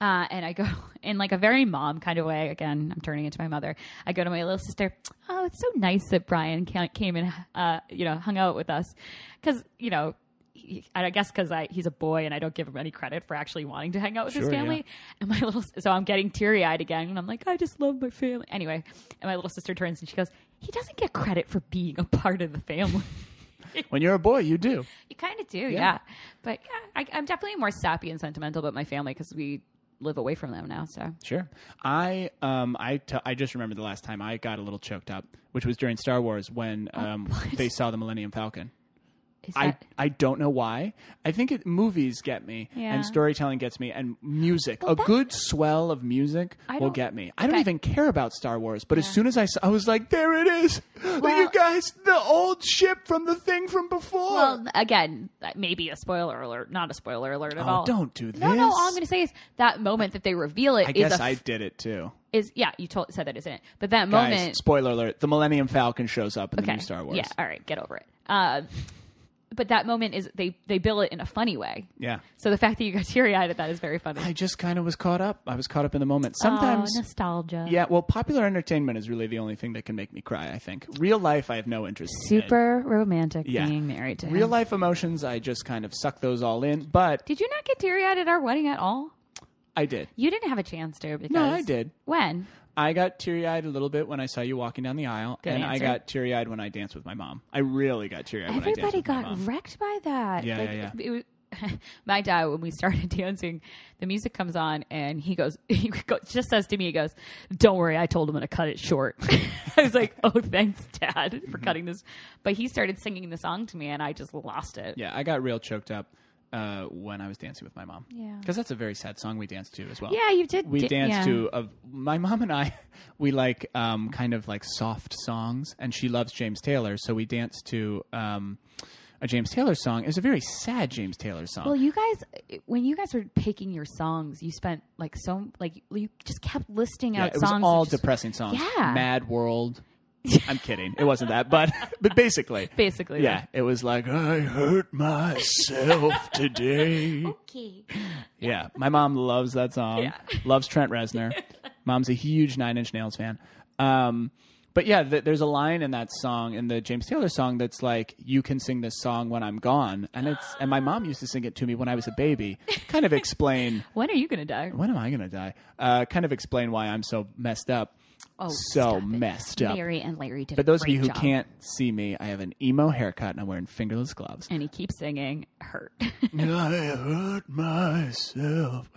And I go in like a very mom kind of way. Again, I'm turning into my mother. I go to my little sister. "Oh, it's so nice that Brian came and, hung out with us." Because, I guess because he's a boy and I don't give him any credit for actually wanting to hang out with his family. Yeah. And so I'm getting teary eyed again, and I'm like, "I just love my family." Anyway, and my little sister turns and she goes, "He doesn't get credit for being a part of the family." When you're a boy, you do. You kind of do, yeah. But yeah, I'm definitely more sappy and sentimental about my family because we live away from them now. So sure. I just remembered the last time I got a little choked up, which was during Star Wars when they saw the Millennium Falcon. I don't know why. I think movies get me, and storytelling gets me, and music. A good swell of music will get me. I don't even care about Star Wars, but as soon as I was like, there it is. You guys, the old ship from the thing from before. Well, again, maybe a spoiler alert, not a spoiler alert at all. Don't do this. No, all I'm going to say is that moment that they reveal it I guess I did it too. You said that, isn't it? But that moment. Spoiler alert, the Millennium Falcon shows up in the new Star Wars. Yeah, all right, get over it. But that moment is they bill it in a funny way. Yeah. So the fact that you got teary-eyed at that is very funny. I just kind of was caught up. I was caught up in the moment. Sometimes nostalgia. Yeah. Well, popular entertainment is really the only thing that can make me cry. I think real life, I have no interest. Super romantic being married to him. Real life emotions, I just kind of suck those all in. But did you not get teary-eyed at our wedding at all? I did. You didn't have a chance to. Because no, I did. When? I got teary-eyed a little bit when I saw you walking down the aisle, I got teary-eyed when I danced with my mom. I really got teary-eyed when I danced with my mom. Everybody got wrecked by that. Yeah. It was, my dad, when we started dancing, the music comes on, and he just says to me, he goes, "Don't worry, I told him to cut it short." I was like, "Oh, thanks, Dad, for cutting this." But he started singing the song to me, and I just lost it. Yeah, I got real choked up when I was dancing with my mom. Yeah. Because that's a very sad song we danced to as well. Yeah, you did. We danced to, my mom and I, we like kind of like soft songs, and she loves James Taylor, so we danced to a James Taylor song. It was a very sad James Taylor song. Well, you guys, when you guys were picking your songs, you spent you just kept listing out songs. It was all depressing songs. Yeah. Mad World. I'm kidding. It wasn't that, but basically. Basically. Yeah. It was like, I hurt myself today. Okay. Yeah. My mom loves that song. Yeah. Loves Trent Reznor. Mom's a huge Nine Inch Nails fan. But yeah, there's a line in that song, in the James Taylor song, that's like, you can sing this song when I'm gone. And my mom used to sing it to me when I was a baby. Kind of explain. When are you going to die? When am I going to die? Kind of explain why I'm so messed up. Oh, so messed up. Mary and Larry did But those a of you great who job. can't see me, I have an emo haircut and I'm wearing fingerless gloves. And he keeps singing "Hurt." I hurt myself.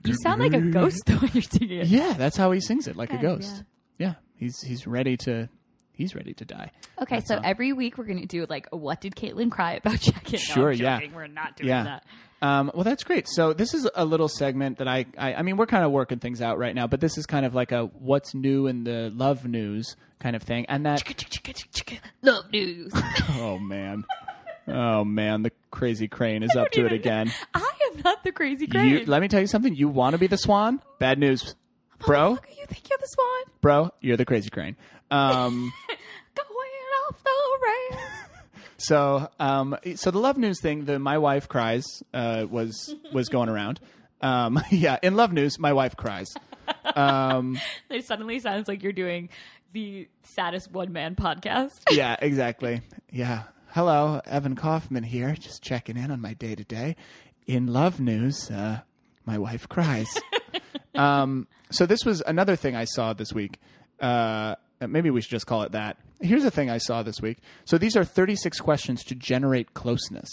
You sound like a ghost though when you're singing it. Yeah, that's how he sings it, like a Good, ghost. Yeah, he's ready to die. Okay, That's so all. every week we're going to do like, what did Caitlin cry about Check-In? No, Sure, I'm joking. yeah. We're not doing Yeah. that. Well, that's great. So this is a little segment that I mean, we're kind of working things out right now, but this is kind of like a what's new in the love news kind of thing. And that Love news. Oh man, the crazy crane is up to it again. I am not the crazy crane. Let me tell you something. You want to be the swan? Bad news, bro. Motherfucker, you think you're the swan? Bro, you're the crazy crane. Going off the rails. So the love news thing, the my wife cries was going around. In love news, my wife cries. It suddenly sounds like you're doing the saddest one-man podcast. Yeah, exactly. Yeah. Hello, Evan Kaufman here, just checking in on my day-to-day. In love news, my wife cries. So this was another thing I saw this week. Maybe we should just call it that. Here's a thing I saw this week. So these are 36 questions to generate closeness.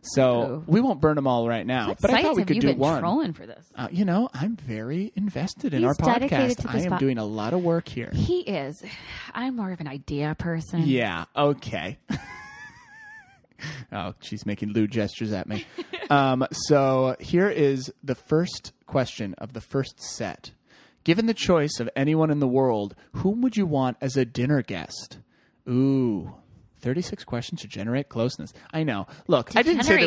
So we won't burn them all right now. What but I sites thought we have could you do been one. Trolling for this? I'm very invested in He's our dedicated podcast. to I this am doing a lot of work here. He is. I'm more of an idea person. Yeah. Okay. Oh, she's making lewd gestures at me. So here is the first question of the first set. Given the choice of anyone in the world, whom would you want as a dinner guest? Ooh, 36 questions to generate closeness. I know. Look, I didn't say they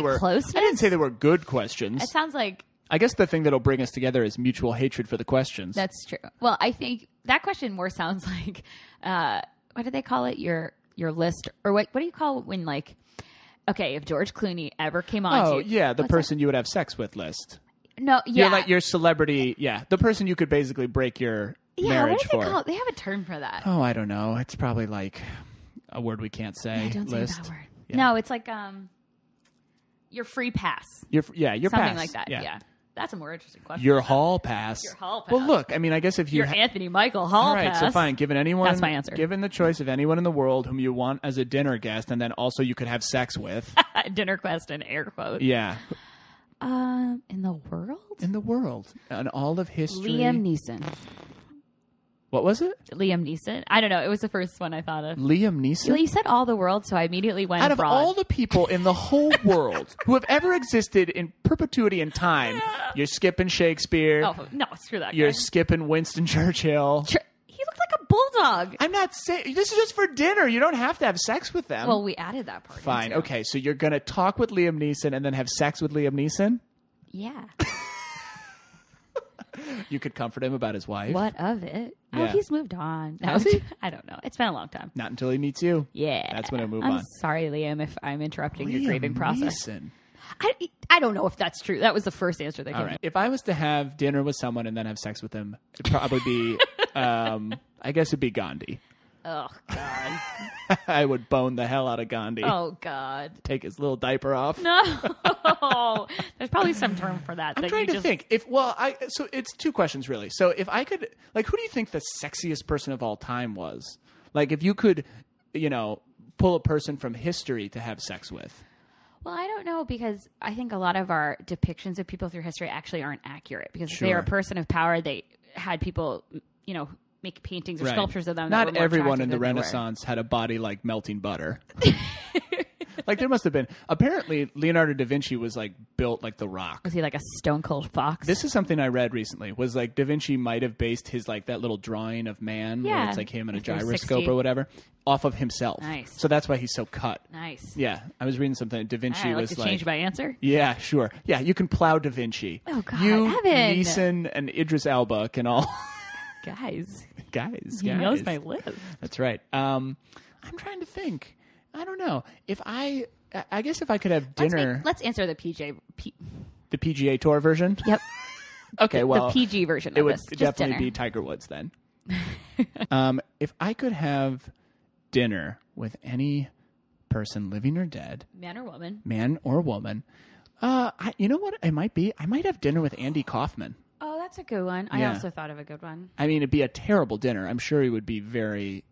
were good questions. It sounds like I guess the thing that'll bring us together is mutual hatred for the questions. that's true. Well, I think that question more sounds like what do they call it? Your list, or what do you call it when, like, okay, if George Clooney ever came on? Oh, yeah, the person you would have sex with list. No, yeah, You're like your celebrity. Yeah, the person you could basically break your marriage what do they for. call it? They have a term for that. Oh, I don't know. It's probably like a word we can't say. Yeah, don't list. say that word. Yeah. No, it's like your free pass. Your Something pass. like that. Yeah. That's a more interesting question. Your hall pass. Your hall pass. Well, look, I mean, I guess if you... Your Anthony Michael hall All right, pass. so fine. Given anyone... That's my answer. Given the choice of anyone in the world whom you want as a dinner guest and then also you could have sex with. Dinner quest and air quotes. Yeah. In the world? In the world. In all of history. Liam Neeson. What was it? Liam Neeson. I don't know. It was the first one I thought of. Liam Neeson? Well, you said all the world, so I immediately went Out of broad. all the people in the whole world who have ever existed in perpetuity and time, you're skipping Shakespeare. Oh, no, screw that You're guy. skipping Winston Churchill. He looked like a bulldog. I'm not saying... This is just for dinner. You don't have to have sex with them. Well, we added that part. Fine. into it. Okay, so you're going to talk with Liam Neeson and then have sex with Liam Neeson? Yeah. You could comfort him about his wife. What of it? Yeah. Oh, he's moved on. No, Has he? I don't know. It's been a long time. Not until he meets you. Yeah. That's when he'll move I'm on. sorry, Liam, if I'm interrupting your Liam grieving process. Neeson. I don't know if that's true. That was the first answer that All came right. up. If I was to have dinner with someone and then have sex with them, it'd probably be, I guess it'd be Gandhi. Oh, God. I would bone the hell out of Gandhi. Oh, God. Take his little diaper off. No. There's probably some term for that. I'm that trying you to just... think. So it's two questions really. So if I could, like, who do you think the sexiest person of all time was? Like, if you could, pull a person from history to have sex with. Well, I don't know, because I think a lot of our depictions of people through history actually aren't accurate, because if they are a person of power, they had people, make paintings or Right. sculptures of them. Not that were more everyone in attractive the than they were. Renaissance had a body like melting butter. Like, there must have been. Apparently, Leonardo da Vinci was, like, built like The Rock. Was he like a stone cold fox? This is something I read recently, was, like, Da Vinci might have based his, like, that little drawing of man, where Yeah. it's, like, him in a If you're gyroscope 60. or whatever, off of himself. Nice. So that's why he's so cut. Nice. Yeah. I was reading something. Da Vinci I'd like was, to change my answer. Yeah, sure. Yeah, you can plow Da Vinci. Oh, God, You, Evan. Neeson, and Idris Elba can all... Guys, guys. he knows my list. That's right. I'm trying to think. I don't know. I guess if I could have dinner... Let's answer the The PGA Tour version? Yep. Okay, well... the PG version it of would this. Just definitely dinner. be Tiger Woods then. If I could have dinner with any person, living or dead, Man or woman. man or woman, you know what it might be? I might have dinner with Andy Kaufman. Oh, that's a good one. I Yeah. also thought of a good one. I mean, it'd be a terrible dinner. I'm sure he would be very...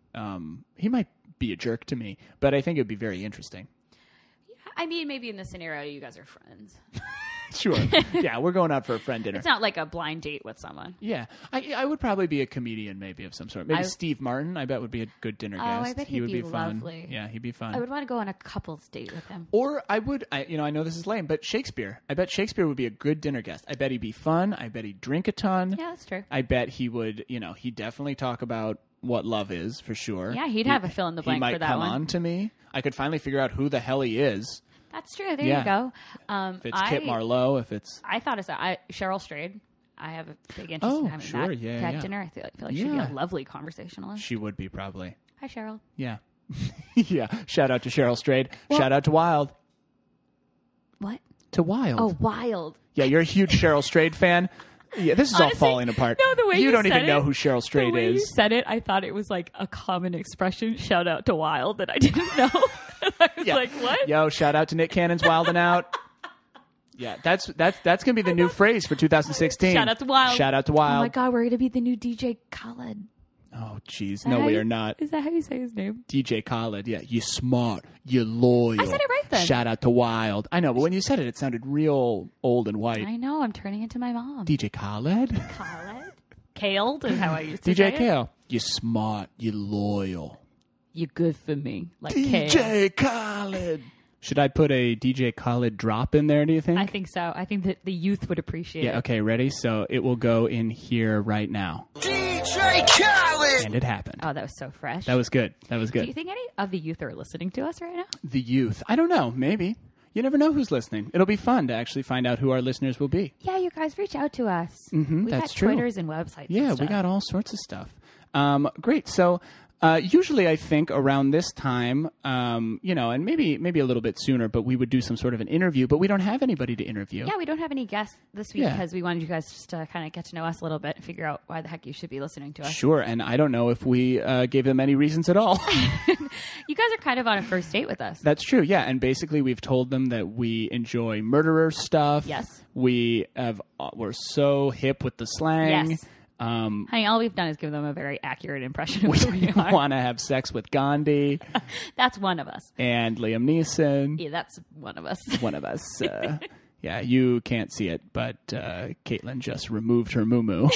he might be a jerk to me, but I think it would be very interesting. I mean, maybe in this scenario, you guys are friends. Sure. Yeah, we're going out for a friend dinner. It's not like a blind date with someone. Yeah. I would probably be a comedian maybe of some sort. Maybe Steve Martin, I bet, would be a good dinner guest. I bet he he'd would be fun. lovely. Yeah, he'd be fun. I would want to go on a couple's date with him. Or I know this is lame, but Shakespeare. I bet Shakespeare would be a good dinner guest. I bet he'd be fun. I bet he'd drink a ton. Yeah, that's true. I bet he would, he'd definitely talk about what love is, for sure. Yeah, he'd have a fill in the blank he might for that come one. on to me. I could finally figure out who the hell he is. That's true. There Yeah. you go. If it's Kit Marlowe, if it's... I thought it's Cheryl Strayed. I have a big interest in having sure. that, Yeah, that yeah. dinner. I feel like she'd be Yeah. a lovely conversationalist. She would be, probably. Hi, Cheryl. Yeah. Yeah. Shout out to Cheryl Strayed. Shout out to Wild. What? To Wild. Oh, Wild. Yeah, you're a huge Cheryl Strayed fan. Yeah, this is all Honestly, falling apart. No, the way you don't said even know it- who Cheryl Strayed The way you is. said it, I thought it was like a common expression. Shout out to Wild that I didn't know. I was Yeah. like, what? Yo, shout out to Nick Cannon's Wild and Out. Yeah, that's gonna be the new phrase for 2016. Shout out to Wild. Shout out to Oh Wild. my God, we're gonna be the new DJ Khaled. Oh, jeez. No, we are not. Is that how you say his name? DJ Khaled. Yeah, you smart. You loyal. I said it right then. Shout out to Wild. I know, but when you said it, it sounded real old and white. I know. I'm turning into my mom. DJ Khaled. Khaled? Kaled is how I used to say DJ it. Kale. You smart. You loyal. You're good for me. Like Kale. DJ Khaled. Should I put a DJ Khaled drop in there, do you think? I think so. I think that the youth would appreciate it. Yeah, okay, ready? So it will go in here right now. DJ Khaled! And it happened. Oh, that was so fresh. That was good. That was Do you good. think any of the youth are listening to us right now? The youth. I don't know. Maybe. You never know who's listening. It'll be fun to actually find out who our listeners will be. Yeah, you guys reach out to us. Mm-hmm, we that's got true. Twitters and websites. Yeah, and we stuff. got all sorts of stuff. Great. So Usually I think around this time, and maybe a little bit sooner, but we would do some sort of an interview, but we don't have anybody to interview. Yeah, we don't have any guests this week Yeah. because we wanted you guys just to kind of get to know us a little bit and figure out why the heck you should be listening to us. Sure, and I don't know if we gave them any reasons at all. You guys are kind of on a first date with us. That's true, yeah, and basically we've told them that we enjoy murderer stuff. Yes. We're so hip with the slang. Yes. Um, Honey, all we've done is give them a very accurate impression of who we we are. want to have sex with Gandhi That's one of us. and Liam Neeson. Yeah, that's one of us. One of us. Yeah, you can't see it, but Caitlin just removed her moo-moo.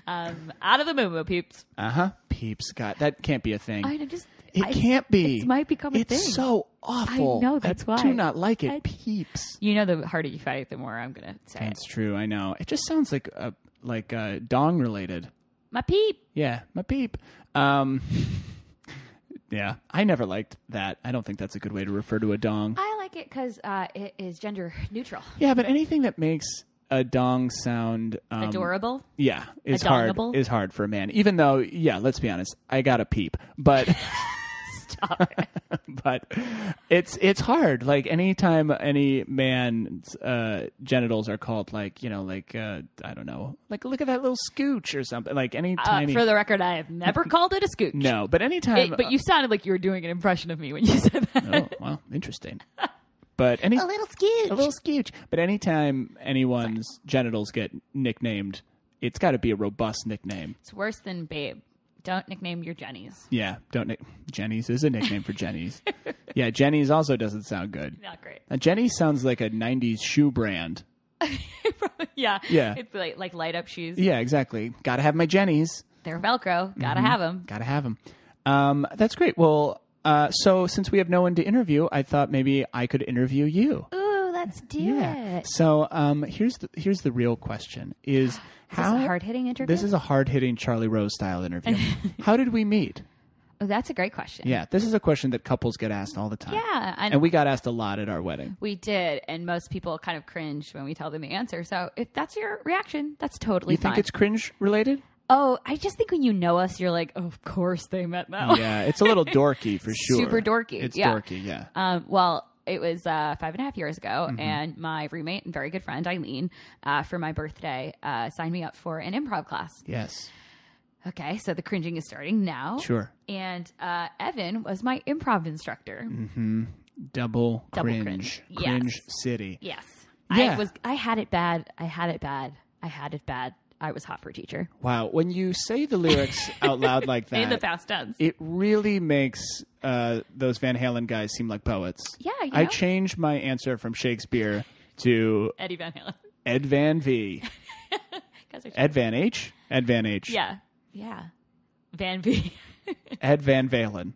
Out of the moo-moo, peeps. Peeps, God, that can't be a thing. It Can't be. It might become a thing. It's so awful. I know, that's why. do not like it. Peeps. You know, the harder you fight, the more I'm going to say That's true. I know. It just sounds like dong related. My peep. Yeah, my peep. Yeah, I never liked that. I don't think that's a good way to refer to a dong. I like it because it is gender neutral. Yeah, but anything that makes a dong sound Adorable. yeah, is hard. Adongable? Is hard for a man. Even though, yeah, let's be honest, I got a peep, but Stop it. but it's hard. Like anytime any man's genitals are called I don't know, like look at that little scooch or something. Like any tiny. For the record, I have never called it a scooch. No, but anytime. But you sounded like you were doing an impression of me when you said that. Oh well, interesting. But a little scooch. But anytime anyone's genitals get nicknamed, it's got to be a robust nickname. It's worse than babe. Don't nickname your Jennies. Yeah, Jenny's is a nickname for Jenny's. Yeah, Jenny's also doesn't sound good. Not great. Jenny sounds like a 90s shoe brand. Yeah. Yeah. It's like light up shoes. Yeah, exactly. Gotta have my Jennies. They're Velcro. Gotta have them. Gotta have them. That's great. Well, so since we have no one to interview, I thought maybe I could interview you. Ooh, let's do it. So here's the real question: is how this a hard-hitting interview? This is a hard-hitting Charlie Rose style interview. How did we meet? Oh, that's a great question. Yeah, this is a question that couples get asked all the time. Yeah, and we got asked a lot at our wedding. We did, and most people kind of cringe when we tell them the answer. So if that's your reaction, that's totally fine. You think it's cringe related? Oh, I just think when you know us, you're like, oh, of course they met that way. Yeah, it's a little dorky for sure. Super dorky. It's yeah. dorky, yeah. Well, it was 5.5 years ago, and my roommate and very good friend, Eileen, for my birthday, signed me up for an improv class. Yes. Okay, so the cringing is starting now. Sure. And Evan was my improv instructor. Mm-hmm. Double cringe. Yes. Cringe city. Yes. Yeah. I had it bad. I was hot for a teacher. Wow. When you say the lyrics out loud like that, In the past tense. it really makes those Van Halen guys seem like poets. Yeah, you I know? changed my answer from Shakespeare to Eddie Van Halen. Ed Van V. Ed Van H? Ed Van H. Yeah. Yeah. Van V. Ed Van Valen.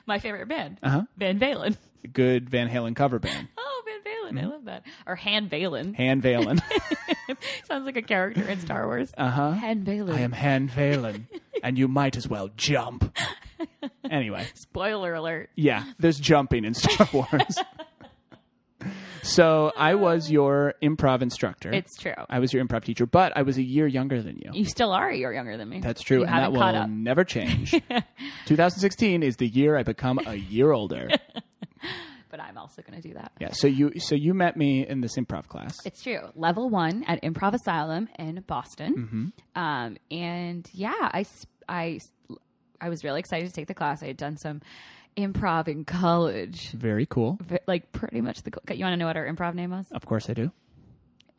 My favorite band. Uh-huh. Van Valen. Good Van Halen cover band. Oh, Van Valen. I love that. Or Han Valen. Han Valen. Sounds like a character in Star Wars. Uh-huh. Han Valen. I am Han Valen. And you might as well jump. Anyway. Spoiler alert. Yeah, there's jumping in Star Wars. So I was your improv instructor. It's true. I was your improv teacher, but I was a year younger than you. You still are a year younger than me. That's true, You and that haven't caught will up. never change. 2016 is the year I become a year older. But I'm also going to do that. Yeah. So you met me in this improv class. It's true. Level 1 at Improv Asylum in Boston. And yeah, I was really excited to take the class. I had done some improv in college. Very cool. Like pretty much you want to know what our improv name was? Of course I do.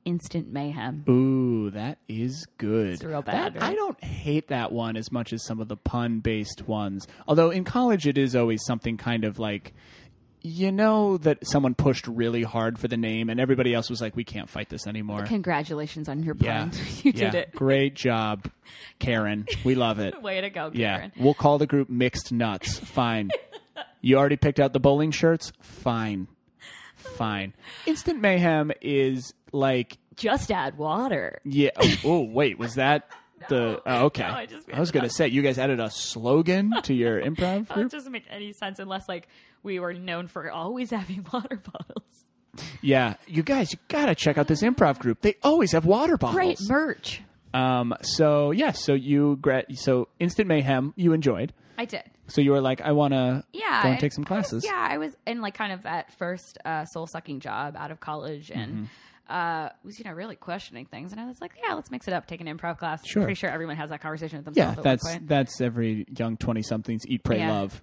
Instant Mayhem. Ooh, that is good. It's real bad, right? I don't hate that one as much as some of the pun-based ones. Although in college it is always something kind of like, you know, that someone pushed really hard for the name and everybody else was like, we can't fight this anymore. Congratulations on your pun. Yeah. You did it. Great job, Karen. We love it. Way to go, Yeah. Karen. We'll call the group Mixed Nuts. Fine. You already picked out the bowling shirts? Fine. Instant Mayhem is like... Just add water. Yeah. Oh, wait. Was that the... Oh, okay. No, I was going to say, you guys added a slogan to your improv It group? doesn't make any sense unless like we were known for always having water bottles. Yeah. You guys, you got to check out this improv group. They always have water bottles. Great merch. So Instant Mayhem you enjoyed. I did. So you were like, I want to Yeah, go and take some classes. I was in like kind of that first soul-sucking job out of college and was, really questioning things. And I was like, yeah, let's mix it up, take an improv class. Sure. Pretty sure everyone has that conversation with themselves Yeah, at one point. that's every young 20-something's eat, pray, love.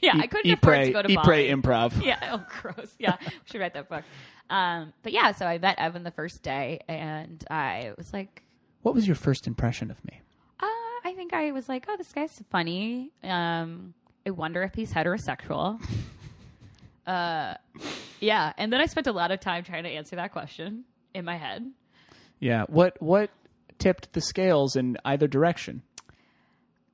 Yeah, I couldn't afford to go to Eat, Bali. pray, improv. Yeah, oh, gross. Yeah, we should write that book. But yeah, so I met Evan the first day, and I was like... What was your first impression of me? I think I was like, oh, this guy's funny. I wonder if he's heterosexual. Yeah, and then I spent a lot of time trying to answer that question in my head. Yeah, what tipped the scales in either direction?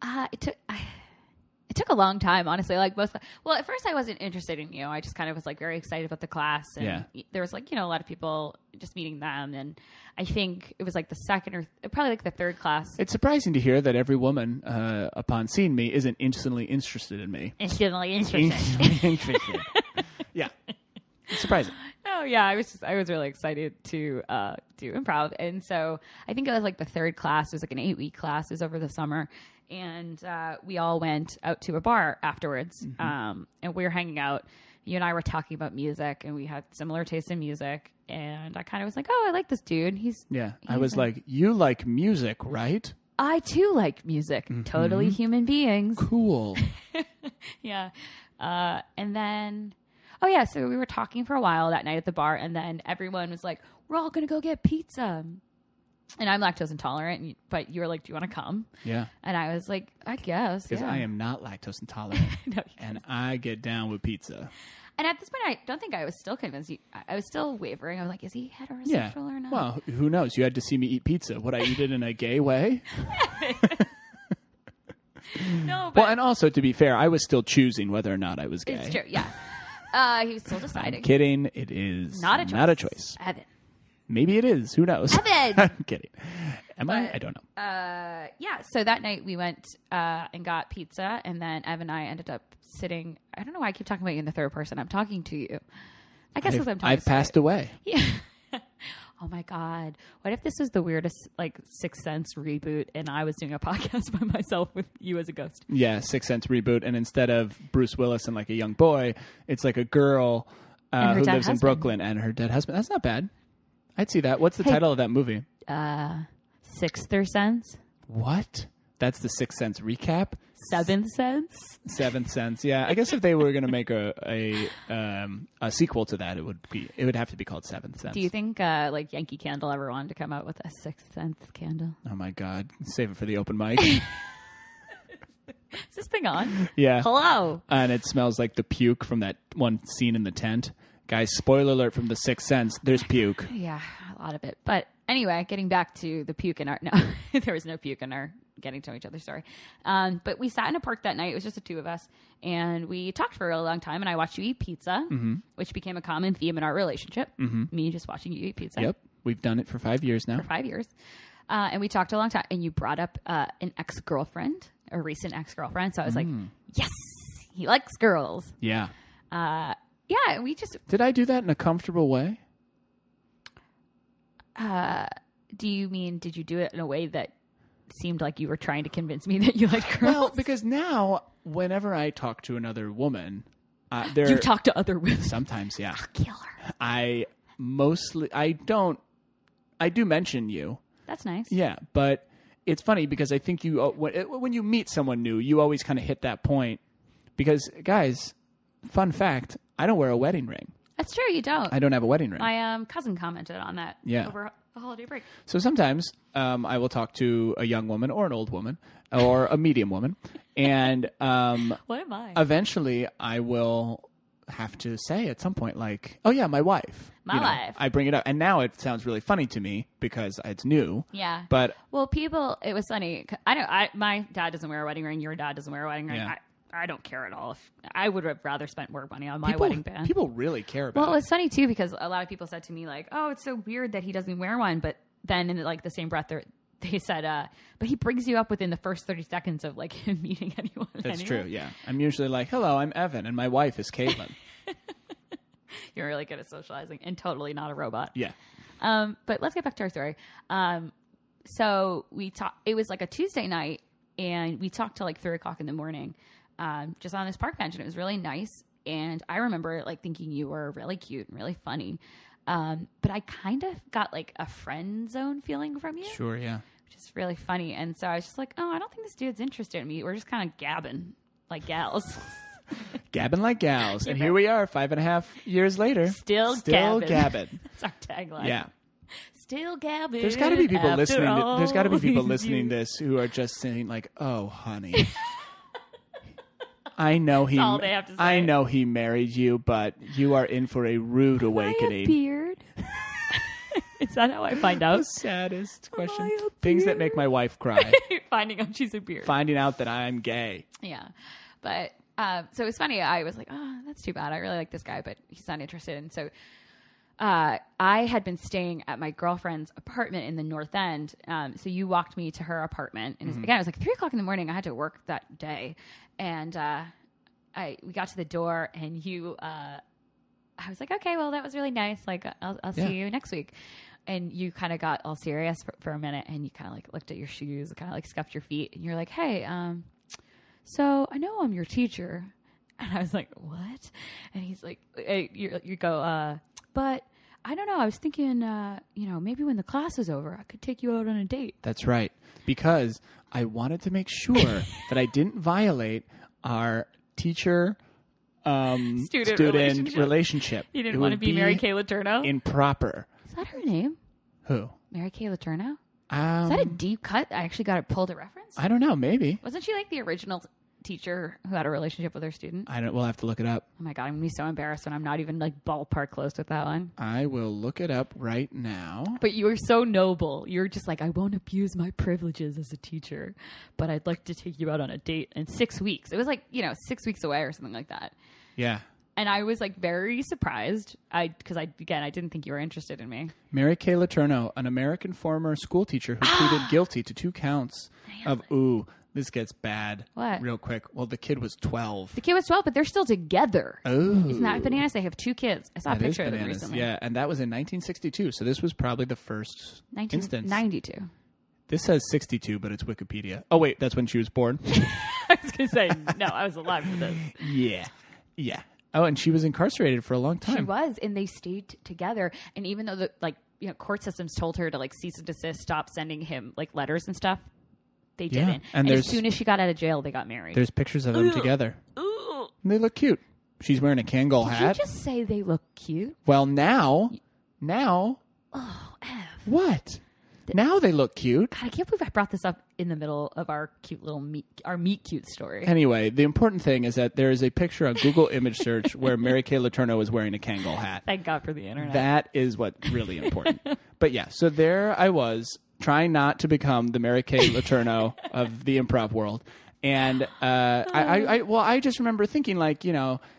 It took a long time, honestly. Like at first I wasn't interested in you. I just kind of was like very excited about the class, and there was like a lot of people, just meeting them, and I think it was like the second or probably like the third class. It's surprising to hear that every woman, upon seeing me, isn't instantly interested in me. Instantly interested. Yeah, it's surprising. Oh yeah, I was really excited to do improv, and so I think it was like the third class. It was like an 8-week class. It was over the summer. And we all went out to a bar afterwards, and we were hanging out. You and I were talking about music, and we had similar tastes in music. And I kind of was like, "Oh, I like this dude." I was like, "You like music, right?" I too like music. Totally human beings. Cool. Yeah. And then, so we were talking for a while that night at the bar, and then everyone was like, "We're all gonna go get pizza." And I'm lactose intolerant, but you were like, "Do you want to come?" Yeah. And I was like, "I guess." Because I am not lactose intolerant. No, and I get down with pizza. And at this point, I don't think I was still convinced. I was still wavering. I was like, is he heterosexual or not? Well, who knows? You had to see me eat pizza. Would I eat it in a gay way? No, but... Well, and also, to be fair, I was still choosing whether or not I was gay. It's true, yeah. He was still deciding. I'm kidding. It is not a choice. Not a choice. Evan. Maybe it is. Who knows? Evan! I'm kidding. I don't know. So that night we went and got pizza, and then Evan and I ended up sitting. I don't know why I keep talking about you in the third person. I'm talking to you. I guess because I'm talking. I've passed away. Yeah. Oh my God. What if this was the weirdest, like, Sixth Sense reboot and I was doing a podcast by myself with you as a ghost? Yeah, Sixth Sense reboot. And instead of Bruce Willis and like a young boy, it's like a girl who lives in Brooklyn and her dead husband. That's not bad. I'd see that. What's the title of that movie? Sixth Sense. What? That's the Sixth Sense recap? Seventh Sense? Seventh Sense, yeah. I guess if they were going to make a sequel to that, it would have to be called Seventh Sense. Do you think like Yankee Candle ever wanted to come out with a Sixth Sense candle? Oh my God. Save it for the open mic. Is this thing on? Yeah. Hello. And it smells like the puke from that one scene in the tent. Guys, spoiler alert from The Sixth Sense. There's puke. Yeah, a lot of it. But anyway, getting back to the puke in our... No, there was no puke in our getting to know each other story. But we sat in a park that night. It was just the two of us. And we talked for a really long time. And I watched you eat pizza, which became a common theme in our relationship. Me just watching you eat pizza. Yep. We've done it for 5 years now. For 5 years. And we talked a long time. And you brought up an ex-girlfriend, a recent ex-girlfriend. So I was like, yes, he likes girls. Yeah. Yeah, we just... Did I do that in a comfortable way? Do you mean, did you do it in a way that seemed like you were trying to convince me that you like girls? Well, because now, whenever I talk to another woman... you talk to other women? Sometimes, yeah. I'll kill her. I do mention you. That's nice. Yeah, but it's funny because I think you... when you meet someone new, you always kind of hit that point. Because, guys, fun fact... I don't wear a wedding ring. That's true, you don't. I don't have a wedding ring. My cousin commented on that over the holiday break. So sometimes I will talk to a young woman or an old woman or a medium woman. And what am I? Eventually I will have to say at some point like, oh yeah, my wife. My wife. I bring it up. And now it sounds really funny to me because it's new. Yeah. But well, it was funny. My dad doesn't wear a wedding ring. Your dad doesn't wear a wedding ring. Yeah. I don't care at all. I would have rather spent more money on my wedding band. People really care about it. Well, it's funny, too, because a lot of people said to me, like, oh, it's so weird that he doesn't wear one. But then in the same breath, they said, but he brings you up within the first 30 seconds of like him meeting anyone. That's true, yeah. I'm usually like, hello, I'm Evan, and my wife is Caitlin. You're really good at socializing and totally not a robot. Yeah. But let's get back to our story. So we talked. It was like a Tuesday night, and we talked till like 3:00 in the morning, just on this park bench, and it was really nice. And I remember like thinking you were really cute and really funny, but I kind of got like a friend zone feeling from you. Sure, yeah. Which is really funny. And so I was just like, oh, I don't think this dude's interested in me. We're just kind of gabbing like gals. Gabbing like gals. And here we are 5.5 years later. Still gabbing. That's our tagline. Yeah. Still gabbing. There's got to be people listening. There's got to be people listening years. to this who are just saying like, "Oh, honey, I know he. all they have to say. I know he married you, but you are in for a rude awakening." I have beard. Is that how I find out? The saddest question. I have Things that beard. make my wife cry. Finding out she's a beard. Finding out that I'm gay. Yeah, but so it was funny. I was like, "Oh, that's too bad. I really like this guy, but he's not interested." And so. I had been staying at my girlfriend's apartment in the North End. So you walked me to her apartment. And again, it was like 3:00 in the morning. I had to work that day. And we got to the door and I was like, okay, well, that was really nice. Like, I'll see you next week. And you kind of got all serious for a minute. And you kind of like looked at your shoes, kind of like scuffed your feet. And you're like, hey, so I know I'm your teacher. And I was like, what? And he's like, you go, but I don't know. I was thinking, maybe when the class is over, I could take you out on a date. That's right. Because I wanted to make sure that I didn't violate our teacher student relationship. You didn't want to be Mary Kay Letourneau? Improper. Is that her name? Who? Mary Kay Letourneau? Is that a deep cut? I actually got it pulled a reference? I don't know. Maybe. Wasn't she like the original teacher who had a relationship with her student? We'll have to look it up. Oh my God, I'm going to be so embarrassed when I'm not even like ballpark close with that one. I will look it up right now. But you were so noble. You're just like, I won't abuse my privileges as a teacher, but I'd like to take you out on a date in 6 weeks. It was like, 6 weeks away or something like that. Yeah. And I was like very surprised because I didn't think you were interested in me. Mary Kay Letourneau, an American former school teacher who pleaded guilty to 2 counts of, this gets bad. What? Real quick. Well, the kid was 12. The kid was 12, but they're still together. Oh. Isn't that bananas? They have 2 kids. I saw a picture of them bananas. recently. Yeah, and that was in 1962. So this was probably the first instance. 1992. This says 62, but it's Wikipedia. Oh, wait, that's when she was born? I was going to say, no, I was alive for this. Yeah. Oh, and she was incarcerated for a long time. She was, and they stayed together. And even though the court systems told her to like cease and desist, stop sending him like letters and stuff, they didn't. And as soon as she got out of jail, they got married. There's pictures of them together. Ooh. And they look cute. She's wearing a Kangol hat. Did you just say they look cute? Well, now. Oh, F. What? Now they look cute. God, I can't believe I brought this up in the middle of our cute little meet cute story. Anyway, the important thing is that there is a picture on Google image search where Mary Kay Letourneau is wearing a Kangol hat. Thank God for the internet. That is what's really important. But yeah, so there I was trying not to become the Mary Kay Letourneau of the improv world. And I just remember thinking like,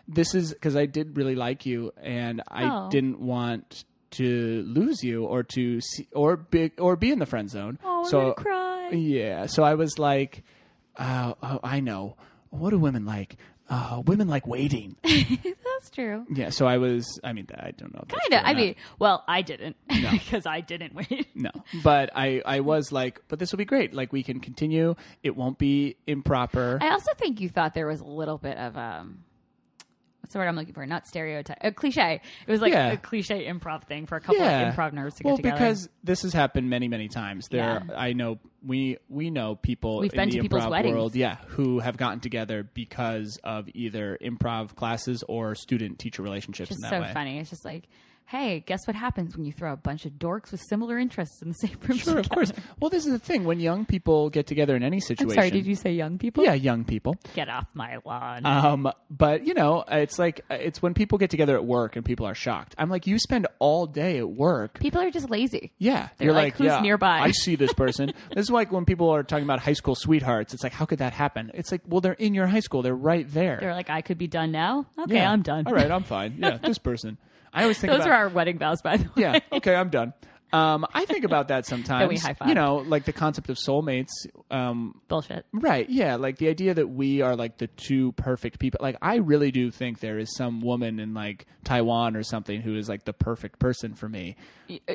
this is because I did really like you and I didn't want to lose you or to see, or be in the friend zone. Oh, so, I'm gonna cry. Yeah. So I was like, I know. What do women like? Women like waiting. That's true. Yeah. So I don't know. Kind of. I didn't because I didn't wait. No, but I was like, but this will be great. Like we can continue. It won't be improper. I also think you thought there was a little bit of what's the word I'm looking for? Not stereotype. A cliche. It was like a cliche improv thing for a couple of improv nerds to get together. Well, because this has happened many, many times. I know we know people We've in been the to people's improv weddings. world, who have gotten together because of either improv classes or student-teacher relationships in It's that so way. funny. It's just like, hey, guess what happens when you throw a bunch of dorks with similar interests in the same room Sure, of course. Well, this is the thing. When young people get together in any situation... I'm sorry, did you say young people? Yeah, young people. Get off my lawn. But, it's like, it's when people get together at work and people are shocked. I'm like, you spend all day at work. People are just lazy. Yeah. They're You're like, who's nearby? I see this person. This is like when people are talking about high school sweethearts. It's like, how could that happen? It's like, well, they're in your high school. They're right there. They're like, I could be done now? Okay, I'm done. All right, I'm fine. Yeah, this person. I always think Those about... are our wedding vows, by the way. Yeah, okay, I'm done. I think about that sometimes. Then we high-fived. You know, like the concept of soulmates. Bullshit. Right. Yeah. Like the idea that we are like the two perfect people. Like I really do think there is some woman in like Taiwan or something who is like the perfect person for me.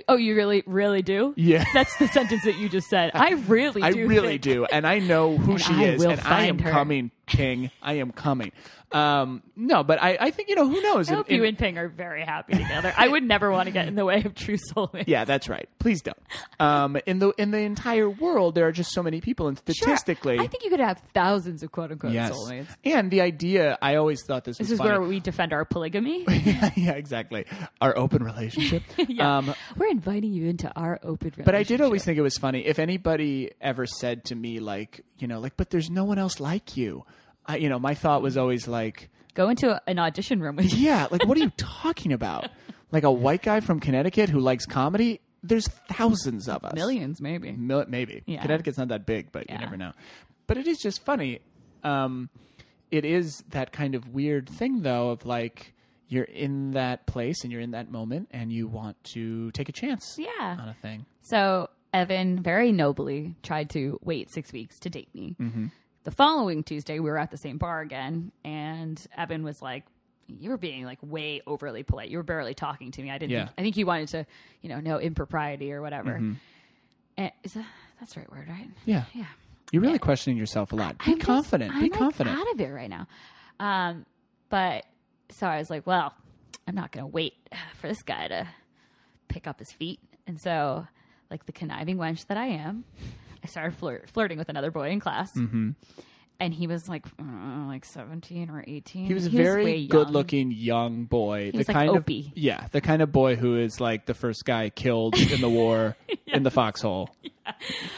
Oh, you really, really do? Yeah. That's the sentence that you just said. I really do. I really do. And I know who And she I is. will And I am find her. coming, King. I am coming. No, but I think, you know, who knows? I hope you and Ping are very happy together. I would never want to get in the way of true soulmates. Yeah, that's right. Please don't. In the entire world, there are just so many people, and statistically, Sure. I think you could have thousands of quote unquote yes. soulmates. And the idea, I always thought this was This is funny. where we defend our polygamy. Yeah, exactly. Our open relationship. Yeah. We're inviting you into our open relationship. But I did always think it was funny if anybody ever said to me, like, you know, like, but there's no one else like you. You know, my thought was always like, go into an audition room with you. yeah, like, what are you talking about? Like a white guy from Connecticut who likes comedy? There's thousands of us. Millions, maybe. Maybe. Yeah. Connecticut's not that big, but you Yeah. never know. But it is just funny. It is that kind of weird thing, though, of like you're in that place and you're in that moment and you want to take a chance Yeah. on a thing. So Evan very nobly tried to wait 6 weeks to date me. Mm-hmm. The following Tuesday, we were at the same bar again, and Evan was like, "You were being like way overly polite. You were barely talking to me. I didn't. Yeah. I think you wanted to, you know impropriety or whatever." And that's the right word, right? Yeah. Yeah. You're really questioning yourself a lot. Be confident. Be I'm confident. Like out of it right now. But so I was like, well, I'm not going to wait for this guy to pick up his feet. And so, like the conniving wench that I am, I started flirting with another boy in class. Mm-hmm. And he was like 17 or 18. He was a way very young. good-looking young boy. He was the like kind Opie. the kind of boy who is like the first guy killed in the war in the foxhole.